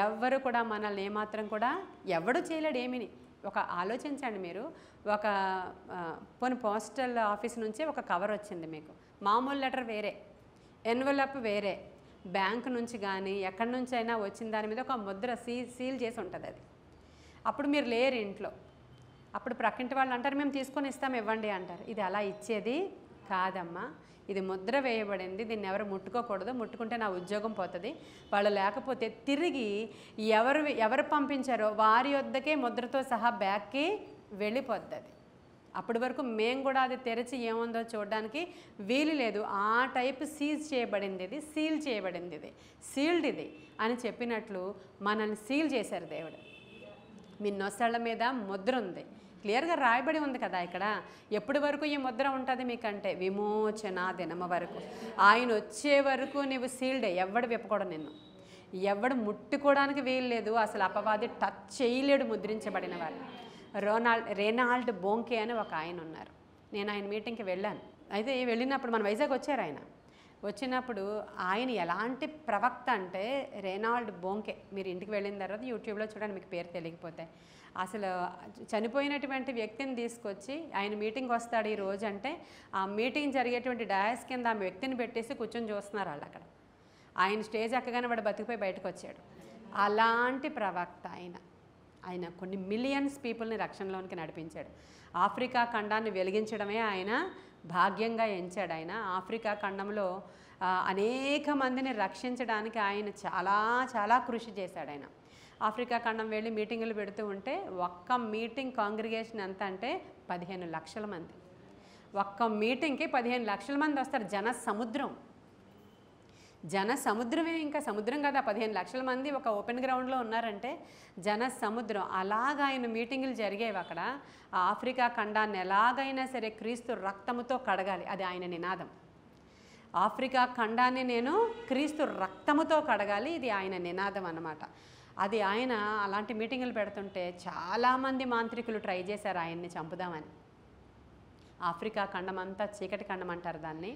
Speaker 1: ఎవ్వరు కూడా మనల్ని ఏమాత్రం కూడా ఎవడు చేయలేడు ఏమిని. ఒక ఆలోచించండి మీరు, ఒక పోనీ పోస్టల్ ఆఫీస్ నుంచి ఒక కవర్ వచ్చింది మీకు, మామూలు లెటర్ వేరే, ఎన్వలప్ వేరే, బ్యాంక్ నుంచి కానీ ఎక్కడి నుంచి అయినా వచ్చిన దాని మీద ఒక ముద్ర సీల్ చేసి ఉంటుంది. అది అప్పుడు మీరు లేరు ఇంట్లో, అప్పుడు ప్రక్కింటి వాళ్ళు అంటారు మేము తీసుకొని ఇస్తాం ఇవ్వండి అంటారు. ఇది అలా ఇచ్చేది కాదమ్మా, ఇది ముద్ర వేయబడింది, దీన్ని ఎవరు ముట్టుకోకూడదు, ముట్టుకుంటే నా ఉద్యోగం పోతుంది, వాళ్ళు లేకపోతే తిరిగి ఎవరు పంపించారో వారి వద్దకే ముద్రతో సహా బ్యాగ్కి వెళ్ళిపోద్ది. అది అప్పటి వరకు మేము కూడా అది తెరిచి ఏముందో చూడడానికి వీలు లేదు. ఆ టైప్ సీజ్ చేయబడింది ఇది, సీల్ చేయబడింది ఇది, సీల్డ్ ఇది అని చెప్పినట్లు మనల్ని సీల్ చేశారు దేవుడు. మీ నొసళ్ళ మీద ముద్ర ఉంది, క్లియర్గా రాయబడి ఉంది కదా ఇక్కడ. ఎప్పటి వరకు ఈ ముద్ర ఉంటుంది మీకంటే విమోచన దినము వరకు. ఆయన వచ్చే వరకు నీవు సీల్డే, ఎవడు విప్పకూడదు, నిన్ను ఎవడు ముట్టుకోవడానికి వీలు లేదు, అసలు అపవాది టచ్ చేయలేడు ముద్రించబడిన వారు. రెనాల్డ్ బోంకే అని ఒక ఆయన ఉన్నారు. నేను ఆయన మీటింగ్కి వెళ్ళాను. అయితే వెళ్ళినప్పుడు మన వైజాగ్ వచ్చారు ఆయన. వచ్చినప్పుడు ఆయన ఎలాంటి ప్రవక్త అంటే రెనాల్డ్ బోంకే, మీరు ఇంటికి వెళ్ళిన తర్వాత యూట్యూబ్లో చూడండి మీకు పేరు తెలియకపోతే. అసలు చనిపోయినటువంటి వ్యక్తిని తీసుకొచ్చి ఆయన మీటింగ్ వస్తాడు ఈ రోజు అంటే, ఆ మీటింగ్ జరిగేటువంటి డయాస్ కింద ఆ వ్యక్తిని పెట్టేసి కూర్చొని చూస్తున్నారు వాళ్ళు అక్కడ. ఆయన స్టేజ్ ఎక్కగానే వాడు బతికిపోయి బయటకు వచ్చాడు. అలాంటి ప్రవక్త ఆయన కొన్ని మిలియన్స్ పీపుల్ని రక్షణలోనికి నడిపించాడు. ఆఫ్రికా ఖండాన్ని వెలిగించడమే ఆయన భాగ్యంగా ఎంచాడు. ఆయన ఆఫ్రికా ఖండంలో అనేక మందిని రక్షించడానికి ఆయన చాలా చాలా కృషి చేశాడు. ఆయన ఆఫ్రికా ఖండం వెళ్ళి మీటింగులు పెడుతూ ఉంటే ఒక్క మీటింగ్ కాంగ్రిగేషన్ ఎంత అంటే 15 లక్షల మంది. ఒక్క మీటింగ్కి 15 లక్షల మంది వస్తారు. జన సముద్రమే, ఇంకా సముద్రం కదా, 15 లక్షల మంది ఒక ఓపెన్ గ్రౌండ్లో ఉన్నారంటే జన సముద్రం. అలాగా ఆయన మీటింగులు జరిగేవి అక్కడ. ఆఫ్రికా ఖండాన్ని ఎలాగైనా సరే క్రీస్తు రక్తముతో కడగాలి, అది ఆయన నినాదం. ఆఫ్రికా ఖండాన్ని నేను క్రీస్తు రక్తముతో కడగాలి, ఇది ఆయన నినాదం అన్నమాట. అది ఆయన అలాంటి మీటింగులు పెడుతుంటే చాలామంది మాంత్రికులు ట్రై చేశారు ఆయన్ని చంపుదామని. ఆఫ్రికా ఖండం అంతా చీకటి ఖండం అంటారు దాన్ని.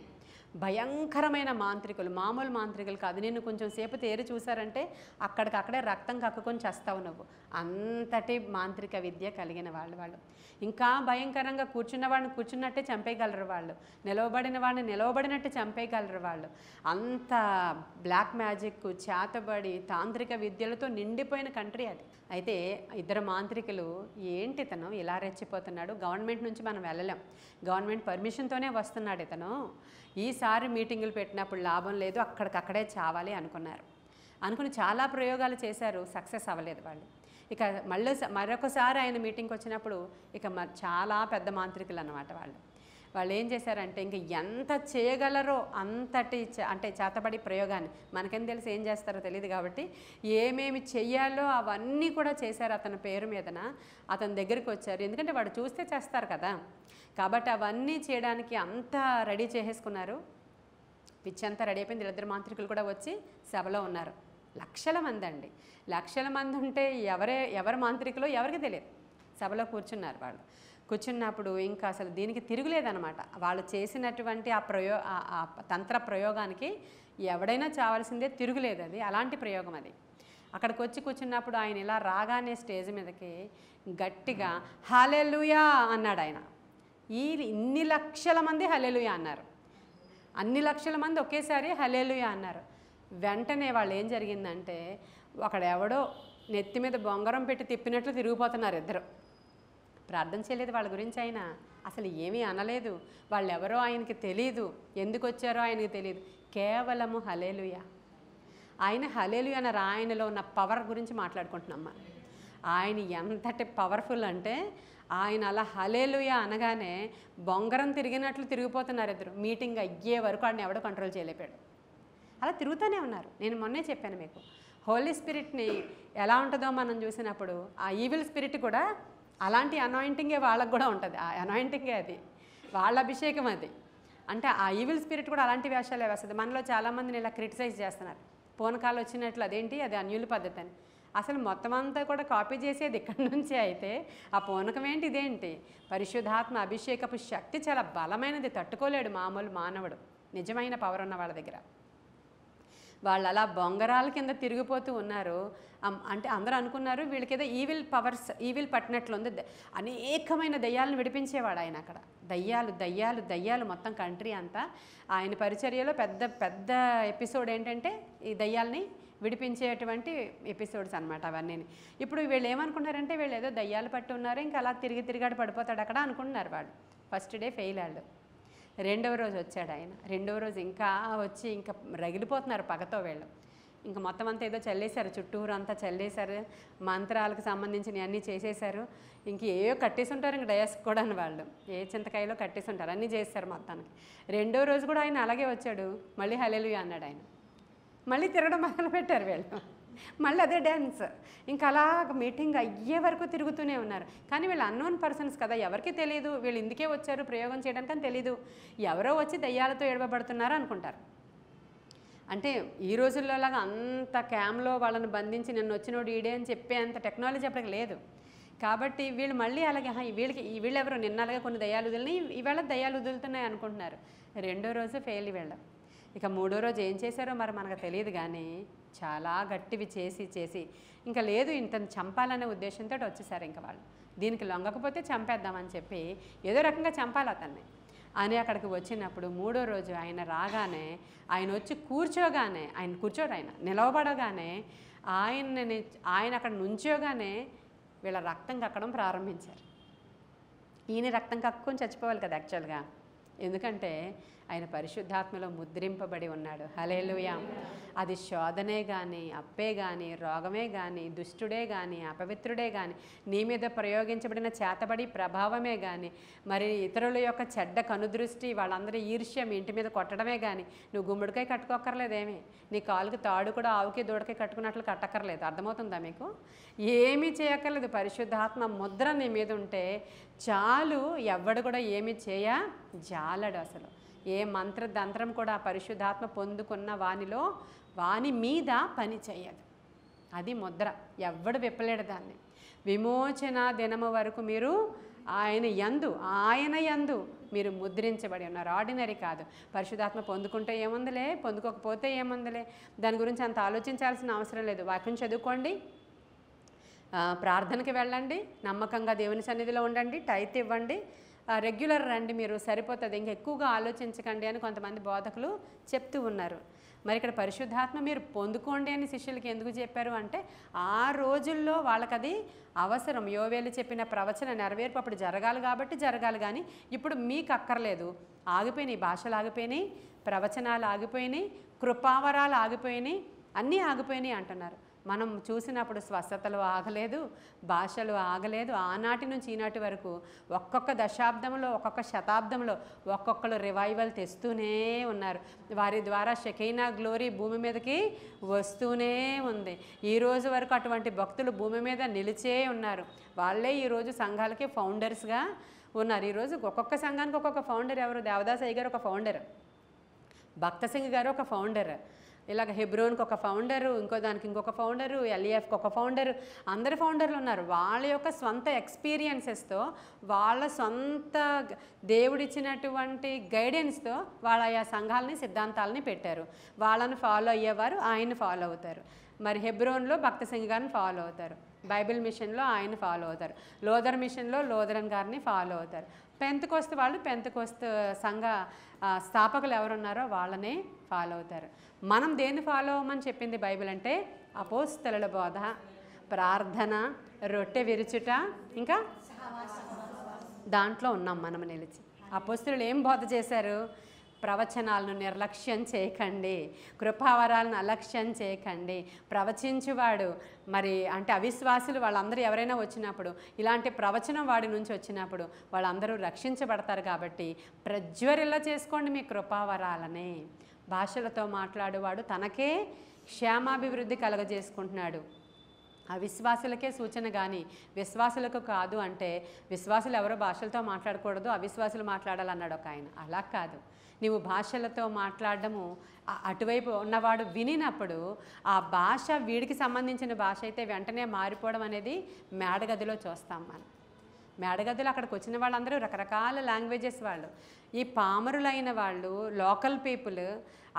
Speaker 1: భయంకరమైన మాంత్రికులు, మామూలు మాంత్రికులు కాదు. నిన్ను కొంచెం సేపు తేరి చూసారంటే అక్కడికక్కడే రక్తం కక్కుకొని చేస్తావు నువ్వు. అంతటి మాంత్రిక విద్య కలిగిన వాళ్ళు. ఇంకా భయంకరంగా కూర్చున్న వాడిని కూర్చున్నట్టే చంపేయగలరు వాళ్ళు, నిలవబడిన వాడిని నిలవబడినట్టు చంపేయగలరు వాళ్ళు. అంత బ్లాక్ మ్యాజిక్, చేతబడి, తాంత్రిక విద్యలతో నిండిపోయిన కంట్రీ అది. అయితే ఇద్దరు మాంత్రికులు, ఏంటి ఇతను ఇలా రెచ్చిపోతున్నాడు, గవర్నమెంట్ నుంచి మనం వెళ్ళలేం, గవర్నమెంట్ పర్మిషన్తోనే వస్తున్నాడు ఇతను, ఈసారి మీటింగులు పెట్టినప్పుడు లాభం లేదు, అక్కడికక్కడే చావాలి అనుకుని చాలా ప్రయోగాలు చేశారు, సక్సెస్ అవ్వలేదు వాళ్ళు. ఇక మరొకసారి ఆయన మీటింగ్కి వచ్చినప్పుడు ఇక చాలా పెద్ద మాంత్రికులు అన్నమాట వాళ్ళు. వాళ్ళు ఏం చేశారంటే ఇంక ఎంత చేయగలరో అంతటి అంటే చేతబడి ప్రయోగాన్ని, మనకేం తెలిసి ఏం చేస్తారో తెలియదు కాబట్టి ఏమేమి చెయ్యాలో అవన్నీ కూడా చేశారు అతని పేరు మీదన. అతని దగ్గరికి వచ్చారు, ఎందుకంటే వాడు చూస్తే చేస్తారు కదా, కాబట్టి అవన్నీ చేయడానికి అంతా రెడీ చేసేసుకున్నారు. పిచ్చంతా రెడీ అయిపోయింది. వీళ్ళిద్దరు మాంత్రికులు కూడా వచ్చి సభలో ఉన్నారు. లక్షల మంది అండి, లక్షల మంది ఉంటే ఎవరు మాంత్రికులో ఎవరికి తెలియదు. సభలో కూర్చున్నారు. వాళ్ళు కూర్చున్నప్పుడు ఇంకా అసలు దీనికి తిరుగులేదనమాట. వాళ్ళు చేసినటువంటి ఆ తంత్ర ప్రయోగానికి ఎవడైనా చావాల్సిందే, తిరుగులేదు. అది అలాంటి ప్రయోగం అది. అక్కడికి వచ్చి కూర్చున్నప్పుడు ఆయన ఇలా రాగానే స్టేజ్ మీదకి గట్టిగా హల్లెలూయా అన్నాడు ఆయన. ఇన్ని లక్షల మంది హల్లెలూయా అన్నారు. అన్ని లక్షల మంది ఒకేసారి హల్లెలూయా అన్నారు. వెంటనే వాళ్ళు ఏం జరిగిందంటే ఒకడెవడో నెత్తి మీద బొంగరం పెట్టి తిప్పినట్లు తిరిగిపోతున్నారు ఇద్దరు. ప్రార్థన చేయలేదు వాళ్ళ గురించి, ఆయన అసలు ఏమీ అనలేదు. వాళ్ళెవరో ఆయనకి తెలీదు, ఎందుకు వచ్చారో ఆయనకి తెలియదు. కేవలము హల్లెలూయా. ఆయన హల్లెలూయా అన్నారు. ఆయనలో ఉన్న పవర్ గురించి మాట్లాడుకుంటున్నాం. ఆయన ఎంతటి పవర్ఫుల్ అంటే ఆయన అలా హల్లెలూయా అనగానే బొంగరం తిరిగినట్లు తిరిగిపోతున్నారు ఇద్దరు. మీటింగ్ అయ్యే వరకు ఆయన ఎవడో కంట్రోల్ చేయలేపాడు. అలా తిరుగుతూనే ఉన్నారు. నేను మొన్నే చెప్పాను మీకు, హోలీ స్పిరిట్ని ఎలా ఉంటుందో మనం చూసినప్పుడు ఆ ఈవిల్ స్పిరిట్ కూడా అలాంటి అనాయింటింగే వాళ్ళకు కూడా ఉంటుంది. ఆ అనాయింటింగే అది, వాళ్ళ అభిషేకం అది. అంటే ఆ ఈవిల్ స్పిరిట్ కూడా అలాంటి వేషాలే వేస్తుంది. మనలో చాలామందిని ఇలా క్రిటిసైజ్ చేస్తున్నారు. పూనకాలు వచ్చినట్లు అదేంటి, అది అన్యుల పద్ధతి అని. అసలు మొత్తం అంతా కూడా కాపీ చేసేది ఇక్కడి నుంచే అయితే ఆ పూనకం ఏంటి, ఇదేంటి? పరిశుద్ధాత్మ అభిషేకపు శక్తి చాలా బలమైనది, తట్టుకోలేడు మామూలు మానవుడు, నిజమైన పవర్ ఉన్న వాళ్ళ దగ్గర. వాళ్ళు అలా బొంగరాల కింద తిరిగిపోతూ ఉన్నారు. అంటే అందరూ అనుకున్నారు వీళ్ళకేదో ఈవిల్ పవర్స్, ఈవిల్ పట్టినట్లుంది. అనేకమైన దయ్యాలను విడిపించేవాడు ఆయన అక్కడ. దయ్యాలు దయ్యాలు దయ్యాలు మొత్తం కంట్రీ అంతా. ఆయన పరిచర్యలో పెద్ద పెద్ద ఎపిసోడ్ ఏంటంటే ఈ దయ్యాల్ని విడిపించేటువంటి ఎపిసోడ్స్ అనమాట అవన్నీ. ఇప్పుడు వీళ్ళు ఏమనుకుంటున్నారంటే వీళ్ళు ఏదో దయ్యాలు పట్టి ఉన్నారు, ఇంకా అలా తిరిగాడు పడిపోతాడు అక్కడ అనుకుంటున్నారు వాళ్ళు. ఫస్ట్ డే ఫెయిల్ వాళ్ళు. రెండవ రోజు వచ్చాడు ఆయన. రెండవ రోజు ఇంకా వచ్చి ఇంకా రగిలిపోతున్నారు పగతో వీళ్ళు. ఇంకా మొత్తం అంతా ఏదో చల్లేశారు, చుట్టూరు అంతా చల్లేశారు, మంత్రాలకు సంబంధించినవి అన్నీ చేసేశారు. ఇంక ఏవో కట్టేసి ఉంటారు, ఇంక డయాస్కి కూడా వాళ్ళు ఏ చింతకాయలో కట్టేసి ఉంటారు, అన్నీ చేస్తారు మొత్తానికి. రెండో రోజు కూడా ఆయన అలాగే వచ్చాడు, మళ్ళీ హల్లెలూయా అన్నాడు ఆయన. మళ్ళీ తిరగడం మొదలుపెట్టారు వీళ్ళు, మళ్ళీ అదే డ్యాన్స్. ఇంకా అలా మీటింగ్ అయ్యే వరకు తిరుగుతూనే ఉన్నారు. కానీ వీళ్ళు అన్నోన్ పర్సన్స్ కదా, ఎవరికి తెలియదు వీళ్ళు ఇందుకే వచ్చారు ప్రయోగం చేయడానికి అని తెలీదు. ఎవరో వచ్చి దయ్యాలతో ఏడవబడుతున్నారు అనుకుంటారు. అంటే ఈ రోజుల్లో లాగా అంత క్యామ్లో వాళ్ళని బంధించి నిన్న వచ్చినోడు ఈడే అని చెప్పే అంత టెక్నాలజీ అప్పటికి లేదు. కాబట్టి వీళ్ళు మళ్ళీ అలాగే వీళ్ళెవరో నిన్న అలాగే కొన్ని దయ్యాలు వదిలినాయి, ఈవేళ దయ్యాలు వదులుతున్నాయి అనుకుంటున్నారు. రెండో రోజు ఫెయిల్ వీళ్ళం. ఇక మూడో రోజు ఏం చేశారో మరి మనకు తెలియదు, కానీ చాలా గట్టివి చేసి ఇంకా లేదు ఇంతని చంపాలనే ఉద్దేశంతో వచ్చేసారు. ఇంకా వాళ్ళు దీనికి లొంగకపోతే చంపేద్దామని చెప్పి ఏదో రకంగా చంపాలి అతన్ని అని అక్కడికి వచ్చినప్పుడు మూడో రోజు ఆయన రాగానే, ఆయన వచ్చి కూర్చోగానే, ఆయన కూర్చోడు, ఆయన నిలవబడగానే, ఆయన అక్కడ నుంచోగానే వీళ్ళ రక్తం కక్కడం ప్రారంభించారు. ఈయన రక్తం కక్కుని చచ్చిపోవాలి కదా యాక్చువల్గా, ఎందుకంటే ఆయన పరిశుద్ధాత్మలో ముద్రింపబడి ఉన్నాడు. హల్లెలూయా. అది శోధనే కానీ, అప్పే కానీ, రోగమే కానీ, దుష్టుడే కానీ, అపవిత్రుడే కానీ, నీ మీద ప్రయోగించబడిన చేతబడి ప్రభావమే కానీ, మరి ఇతరుల యొక్క చెడ్డ కనుదృష్టి, వాళ్ళందరూ ఈర్ష్య మీ ఇంటి మీద కొట్టడమే కానీ, నువ్వు గుమ్మడికాయ కట్టుకోక్కర్లేదేమీ, నీ కాలుకి తాడు కూడా ఆవుకి దూడకి కట్టుకున్నట్లు కట్టక్కర్లేదు. అర్థమవుతుందా మీకు? ఏమీ చేయక్కర్లేదు. పరిశుద్ధాత్మ ముద్ర నీ మీద ఉంటే చాలు, ఎవ్వడు కూడా ఏమీ జాలడు. అసలు ఏ మంత్రదంత్రం కూడా పరిశుద్ధాత్మ పొందుకున్న వాని మీద పని చేయదు. అది ముద్ర, ఎవ్వడు విప్పలేడు దాన్ని. విమోచన దినము వరకు మీరు ఆయన యందు మీరు ముద్రించబడి ఉన్నారు. ఆర్డినరీ కాదు. పరిశుద్ధాత్మ పొందుకుంటే ఏముందిలే, పొందుకోకపోతే ఏముందిలే, దాని గురించి అంత ఆలోచించాల్సిన అవసరం లేదు. వాక్యం చదువుకోండి, ప్రార్థనకి వెళ్ళండి, నమ్మకంగా దేవుని సన్నిధిలో ఉండండి, టైత్ ఇవ్వండి, రెగ్యులర్ రండి, మీరు సరిపోతుంది, ఇంకా ఎక్కువగా ఆలోచించకండి అని కొంతమంది బోధకులు చెప్తూ ఉన్నారు. మరి ఇక్కడ పరిశుద్ధాత్మ మీరు పొందుకోండి అని శిష్యులకి ఎందుకు చెప్పారు అంటే ఆ రోజుల్లో వాళ్ళకది అవసరం. యోవేలు చెప్పిన ప్రవచన నెరవేర్పు అప్పుడు జరగాలి కాబట్టి జరగాలి, కానీ ఇప్పుడు మీకు అక్కర్లేదు. ఆగిపోయినాయి, భాషలు ఆగిపోయినాయి, ప్రవచనాలు ఆగిపోయినాయి, కృపావరాలు ఆగిపోయినాయి, అన్నీ ఆగిపోయినాయి అంటున్నారు. మనం చూసినప్పుడు స్వస్థతలు ఆగలేదు, భాషలు ఆగలేదు. ఆనాటి నుంచి ఈనాటి వరకు ఒక్కొక్క దశాబ్దంలో, ఒక్కొక్క శతాబ్దంలో ఒక్కొక్కరు రివైవల్ తెస్తూనే ఉన్నారు. వారి ద్వారా షెకైనా గ్లోరీ భూమి మీదకి వస్తూనే ఉంది. ఈ రోజు వరకు అటువంటి భక్తులు భూమి మీద నిలిచే ఉన్నారు. వాళ్ళే ఈరోజు సంఘాలకి ఫౌండర్స్గా ఉన్నారు. ఈరోజు ఒక్కొక్క సంఘానికి ఒక్కొక్క ఫౌండర్. ఎవరు? దేవదాస్ అయ్య గారు ఒక ఫౌండర్, భక్త సింగ్ గారు ఒక ఫౌండర్, ఇలాగ హెబ్రోన్కి ఒక ఫౌండరు, ఇంకో దానికి ఇంకొక ఫౌండరు, ఎల్ఈఎఫ్కి ఒక ఫౌండరు, అందరు ఫౌండర్లు ఉన్నారు. వాళ్ళ యొక్క సొంత ఎక్స్పీరియన్సెస్తో, వాళ్ళ సొంత దేవుడిచ్చినటువంటి గైడెన్స్తో వాళ్ళ ఆ సంఘాలని, సిద్ధాంతాలని పెట్టారు. వాళ్ళని ఫాలో అయ్యేవారు ఆయన్ని ఫాలో అవుతారు. మరి హెబ్రోన్లో భక్త సింగ్ గారిని ఫాలో అవుతారు, బైబిల్ మిషన్లో ఆయన్ని ఫాలో అవుతారు, లోదర్ మిషన్లో లోదరన్ గారిని ఫాలో అవుతారు. పెంతెకోస్తు వాళ్ళు పెంతెకోస్తు సంఘ స్థాపకులు ఎవరున్నారో వాళ్ళనే ఫాలో అవుతారు. మనం దేన్ని ఫాలో అవ్వమని చెప్పింది బైబిల్ అంటే అపోస్తలుల బోధ, ప్రార్థన, రొట్టె విరుచుట, ఇంకా దాంట్లో ఉన్నాం మనం నిలిచి. అపోస్తలులు ఏం బోధ చేశారు? ప్రవచనాలను నిర్లక్ష్యం చేయకండి, కృపావరాలను అలక్ష్యం చేయకండి. ప్రవచించువాడు మరి అంటే అవిశ్వాసులు వాళ్ళందరూ ఎవరైనా వచ్చినప్పుడు, ఇలాంటి ప్రవచనం వాడి నుంచి వచ్చినప్పుడు వాళ్ళందరూ రక్షించబడతారు. కాబట్టి ప్రజ్వరిల్ల చేసుకోండి మీ కృపావరాలనే. భాషలతో మాట్లాడేవాడు తనకే క్షేమాభివృద్ధి కలగజేసుకుంటున్నాడు. అవిశ్వాసులకే సూచన కానీ విశ్వాసులకు కాదు అంటే, విశ్వాసులు ఎవరో భాషలతో మాట్లాడకూడదు, అవిశ్వాసులు మాట్లాడాలన్నాడు ఒక ఆయన. అలా కాదు, నీవు భాషలతో మాట్లాడడము అటువైపు ఉన్నవాడు వినినప్పుడు ఆ భాష వీడికి సంబంధించిన భాష అయితే వెంటనే మారిపోవడం అనేది మేడగదిలో చూస్తాం మనం. మేడగదిలో అక్కడికి వచ్చిన వాళ్ళందరూ రకరకాల లాంగ్వేజెస్ వాళ్ళు. ఈ పామరులైన వాళ్ళు, లోకల్ పీపుల్,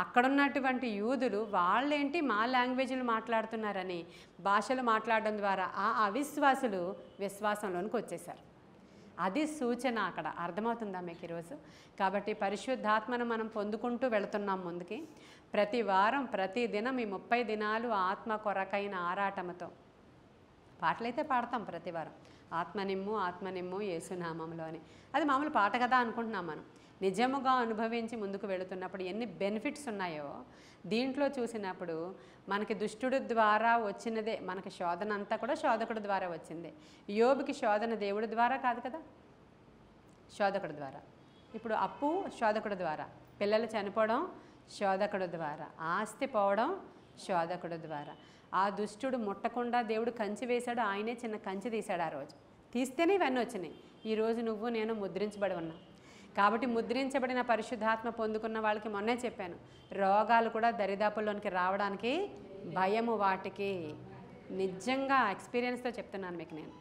Speaker 1: అక్కడున్నటువంటి యూదులు వాళ్ళేంటి మా లాంగ్వేజ్లు మాట్లాడుతున్నారని భాషలు మాట్లాడడం ద్వారా ఆ అవిశ్వాసులు విశ్వాసంలోనికి వచ్చేసారు. అది సూచన అక్కడ. అర్థమవుతుందా మీకు ఈరోజు? కాబట్టి పరిశుద్ధాత్మను మనం పొందుకుంటూ వెళుతున్నాం ముందుకి. ప్రతి వారం, ప్రతి దినం ఈ 30 దినాలు ఆత్మ కొరకైన ఆరాటంతో పాటలైతే పాడతాం ప్రతి వారం. ఆత్మనిమ్ము ఆత్మనిమ్ము యేసునామంలో అని. అది మామూలు పాట కదా అనుకుంటున్నాం మనం. నిజముగా అనుభవించి ముందుకు వెళుతున్నప్పుడు ఎన్ని బెనిఫిట్స్ ఉన్నాయో దీంట్లో చూసినప్పుడు మనకి దుష్టుడు ద్వారా వచ్చినదే. మనకి శోధన అంతా కూడా శోధకుడి ద్వారా వచ్చింది. యోబుకి శోధన దేవుడి ద్వారా కాదు కదా, శోధకుడి ద్వారా. ఇప్పుడు అప్పు శోధకుడి ద్వారా, పిల్లలు చనిపోవడం శోధకుడి ద్వారా, ఆస్తి పోవడం శోధకుడి ద్వారా. ఆ దుష్టుడు ముట్టకుండా దేవుడు కంచి వేశాడు, ఆయనే చిన్న కంచి తీశాడు. ఆ రోజు తీస్తేనే ఇవన్నీ వచ్చినాయి. ఈరోజు నువ్వు నేను ముద్రించబడి ఉన్నాం. కాబట్టి ముద్రించబడిన పరిశుద్ధాత్మ పొందుకున్న వాళ్ళకి మొన్నే చెప్పాను, రోగాలు కూడా దరిదాపుల్లోనికి రావడానికి భయము. వాటికి నిజంగా ఎక్స్పీరియన్స్తో చెప్తున్నాను మీకు నేను.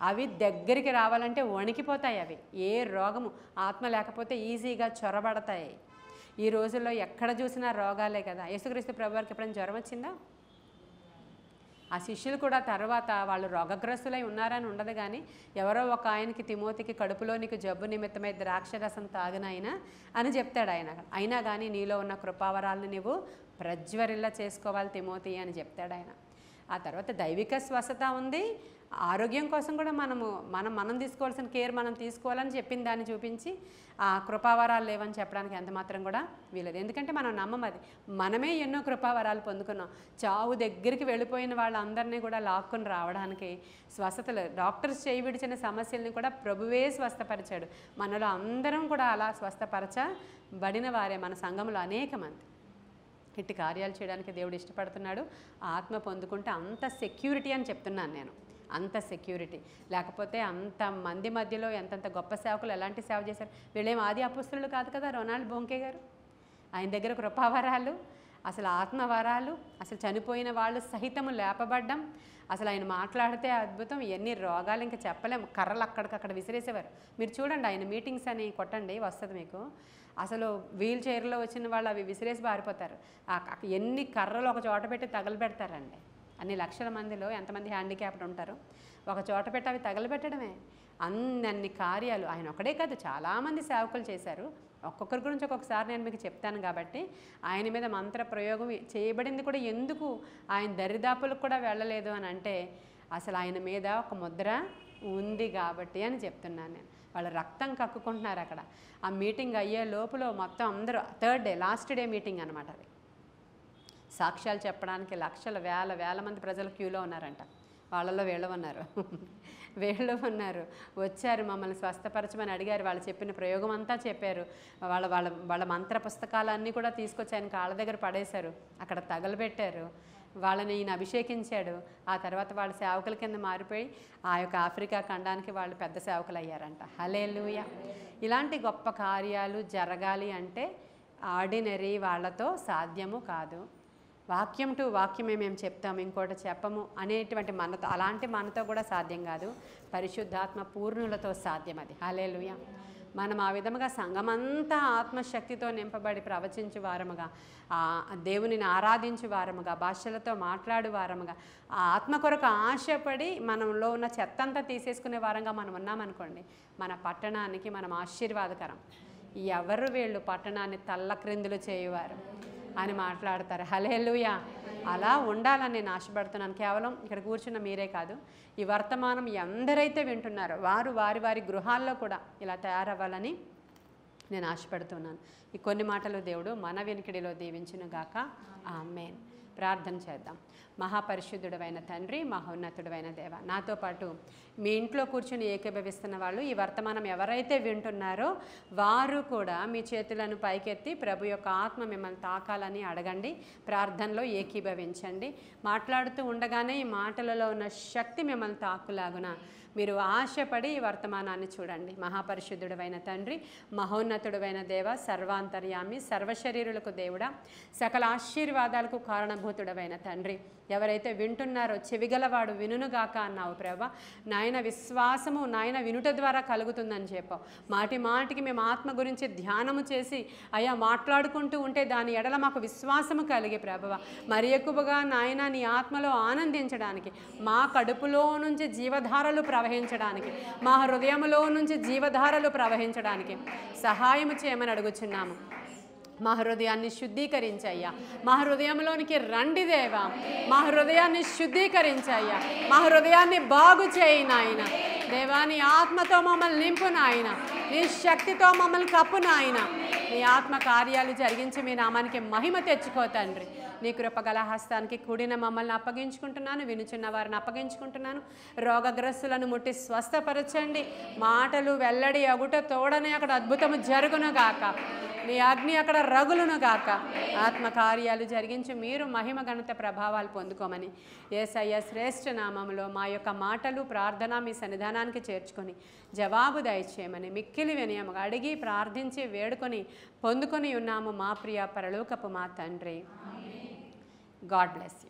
Speaker 1: అవి దగ్గరికి రావాలంటే వణికిపోతాయి. అవి ఏ రోగము ఆత్మ లేకపోతే ఈజీగా చొరబడతాయి. ఈ రోజుల్లో ఎక్కడ చూసినా రోగాలే కదా. యేసుక్రీస్తు ప్రభువారికి ఎప్పుడైనా జ్వరం వచ్చిందా? ఆ శిష్యులు కూడా తర్వాత వాళ్ళు రోగగ్రస్తులై ఉన్నారని ఉండదు కానీ, ఎవరో ఒక ఆయనకి తిమోతికి కడుపులో నీకు జబ్బు నిమిత్తమై ద్రాక్షరసం తాగినైనా అని చెప్తాడు ఆయన. అయినా కానీ నీలో ఉన్న కృపావరాలను నీవు ప్రజ్వరిల్ల చేసుకోవాలి తిమోతి అని చెప్తాడు ఆయన. ఆ తర్వాత దైవిక స్వస్థత ఉంది. ఆరోగ్యం కోసం కూడా మనం తీసుకోవాల్సిన కేర్ మనం తీసుకోవాలని చెప్పిన దాన్ని చూపించి ఆ కృపావరాలు లేవని చెప్పడానికి ఎంత మాత్రం కూడా వీలదు. ఎందుకంటే మనం నమ్మం. మనమే ఎన్నో కృపావరాలు పొందుకున్నాం. చావు దగ్గరికి వెళ్ళిపోయిన వాళ్ళందరినీ కూడా లాక్కుని రావడానికి స్వస్థతలు, డాక్టర్స్ చేయి విడిచిన సమస్యల్ని కూడా ప్రభువే స్వస్థపరిచాడు. మనలో అందరం కూడా అలా స్వస్థపరచబడిన వారే మన సంఘంలో అనేక మంది. ఇట్టి కార్యాలు చేయడానికి దేవుడు ఇష్టపడుతున్నాడు. ఆత్మ పొందుకుంటే అంత సెక్యూరిటీ అని చెప్తున్నాను నేను. అంత సెక్యూరిటీ లేకపోతే అంత మంది మధ్యలో ఎంతంత గొప్ప సేవకులు ఎలాంటి సేవ చేశారు. వీళ్ళేం ఆది అపొస్తలులు కాదు కదా. రొనాల్డ్ బోంకే గారు, ఆయన దగ్గర కృపావరాలు, అసలు ఆత్మవరాలు, అసలు చనిపోయిన వాళ్ళు సహితము లేపబడ్డం, అసలు ఆయన మాట్లాడితే అద్భుతం. ఎన్ని రోగాలు ఇంకా చెప్పలేము. కర్రలు అక్కడికక్కడ విసిరేసేవారు. మీరు చూడండి, ఆయన మీటింగ్స్ అని కొట్టండి వస్తుంది మీకు. అసలు వీల్ చైర్లో వచ్చిన వాళ్ళు అవి విసిరేసి పారిపోతారు. ఎన్ని కర్రలు ఒక చోట పెట్టి తగలబెడతారండి. అన్ని లక్షల మందిలో ఎంతమంది హ్యాండిక్యాప్డ్ ఉంటారు, ఒక చోట పెట్టి అవి తగలబెట్టడమే. అన్ని కార్యాలు ఆయన ఒకడే కాదు, చాలామంది సేవకులు చేశారు. ఒక్కొక్కరి గురించి ఒక్కొక్కసారి నేను మీకు చెప్తాను. కాబట్టి ఆయన మీద మంత్ర ప్రయోగం చేయబడింది కూడా ఎందుకు ఆయన దరిదాపులకు కూడా వెళ్ళలేదు అని అంటే, అసలు ఆయన మీద ఒక ముద్ర ఉంది కాబట్టి అని చెప్తున్నాను నేను. వాళ్ళు రక్తం కక్కుకుంటున్నారు అక్కడ. ఆ మీటింగ్ అయ్యే లోపల మొత్తం అందరూ third day last day meeting అనమాట. అది సాక్ష్యాలు చెప్పడానికి లక్షల వేల మంది ప్రజలు క్యూలో ఉన్నారంట. వాళ్ళలో వీళ్ళు ఉన్నారు. వచ్చారు, మమ్మల్ని స్వస్థపరచమని అడిగారు. వాళ్ళు చెప్పిన ప్రయోగం అంతా చెప్పారు. వాళ్ళ వాళ్ళ వాళ్ళ మంత్ర పుస్తకాలన్నీ కూడా తీసుకొచ్చి ఆయన కాళ్ళ దగ్గర పడేశారు, అక్కడ తగలబెట్టారు. వాళ్ళని ఈయన అభిషేకించాడు. ఆ తర్వాత వాళ్ళ సేవకుల కింద మారిపోయి ఆ యొక్క ఆఫ్రికా ఖండానికి వాళ్ళు పెద్ద సేవకులు అయ్యారంట. హల్లెలూయా. ఇలాంటి గొప్ప కార్యాలు జరగాలి అంటే ఆర్డినరీ వాళ్ళతో సాధ్యము కాదు. వాక్యం టు వాక్యమే మేము చెప్తాము, ఇంకోటి చెప్పము అనేటువంటి మనతో, అలాంటి మనతో కూడా సాధ్యం కాదు. పరిశుద్ధాత్మ పూర్ణులతో సాధ్యం అది. హల్లెలూయా. మనం ఆ విధముగా సంఘమంతా ఆత్మశక్తితో నింపబడి ప్రవచించు వారముగా, దేవునిని ఆరాధించు వారముగా, భాషలతో మాట్లాడు వారముగా, ఆ ఆత్మ కొరకు ఆశపడి మనంలో ఉన్న చెత్తంతా తీసేసుకునే వారంగా మనం ఉన్నామనుకోండి, మన పట్టణానికి మనం ఆశీర్వాదకరం. ఎవరు వీళ్ళు పట్టణాన్ని తల్లక్రిందులు చేయువారు అని మాట్లాడతారు. హల్లెలూయా. అలా ఉండాలని నేను ఆశపడుతున్నాను. కేవలం ఇక్కడ కూర్చున్న మీరే కాదు, ఈ వర్తమానం ఎందరైతే వింటున్నారో వారు వారి గృహాల్లో కూడా ఇలా తయారవ్వాలని నేను ఆశపడుతున్నాను. ఈ కొన్ని మాటలు దేవుడు మన వినికిడిలో దీవించునుగాక. ఆమేన్. ప్రార్థన చేద్దాం. మహాపరిశుద్ధుడైన తండ్రి, మహోన్నతుడైన దేవ, నాతో పాటు మీ ఇంట్లో కూర్చుని ఏకీభవిస్తున్న వాళ్ళు, ఈ వర్తమానం ఎవరైతే వింటున్నారో వారు కూడా మీ చేతులను పైకెత్తి ప్రభు యొక్క ఆత్మ మిమ్మల్ని తాకాలని అడగండి. ప్రార్థనలో ఏకీభవించండి. మాట్లాడుతూ ఉండగానే ఈ మాటలలో ఉన్న శక్తి మిమ్మల్ని తాకులాగున మీరు ఆశపడి ఈ వర్తమానాన్ని చూడండి. మహాపరిశుద్ధుడైన తండ్రి, మహోన్నతుడైన దేవ, సర్వాంతర్యామి, సర్వశరీరులకు దేవుడా, సకల ఆశీర్వాదాలకు కారణభూతుడైన తండ్రి, ఎవరైతే వింటున్నారో చెవిగలవాడు వినుగాక అన్నావు ప్రభా. నాయన విశ్వాసము నాయన వినుట ద్వారా కలుగుతుందని చెప్పావు. మాటి మాటికి మేము ఆత్మ గురించి ధ్యానము చేసి అయ్యా మాట్లాడుకుంటూ ఉంటే దాని ఎడల మాకు విశ్వాసము కలిగి ప్రభువా మరి ఎక్కువగా నాయన నీ ఆత్మలో ఆనందించడానికి, మా కడుపులో నుంచి జీవధారలు ప్రవహించడానికి, మా హృదయంలో నుంచి జీవధారలు ప్రవహించడానికి సహాయం చేయమని అడుగుచున్నాము. మా హృదయాన్ని శుద్ధీకరించయ్యా. మా హృదయంలోనికి రండి దేవా. మా హృదయాన్ని శుద్ధీకరించయ్యా. మా హృదయాన్ని బాగు చేయి నాయన. దేవా నీ ఆత్మతో మమ్మల్ని నింపు నాయన. నీ శక్తితో మమ్మల్ని కప్పు నాయన. నీ ఆత్మ కార్యాలు జరిగించి మీ నామానికి మహిమ తెచ్చుకో తండ్రి. నీ కృపగల హస్తానికి కూడిన మమ్మల్ని అప్పగించుకుంటున్నాను, వినుచున్న వారిని అప్పగించుకుంటున్నాను. రోగగ్రస్తులను ముట్టి స్వస్థపరచండి. మాటలు వెల్లడి అగుట తోడనే అక్కడ అద్భుతము జరుగునుగాక. నీ అగ్ని అక్కడ రగులునుగాక. ఆత్మకార్యాలు జరిగించి మీరు మహిమ ఘనత ప్రభావాలు పొందుకోమని యేసయ్య శ్రేష్ఠ నామములో మా యొక్క మాటలు ప్రార్థన మీ సన్నిధానానికి చేర్చుకొని జవాబు దయచేయమని మిక్కిలి వినయముగా అడిగి ప్రార్థించి వేడుకొని పొందుకొని ఉన్నాము మా ప్రియ పరలోకపు మా తండ్రి. God bless you.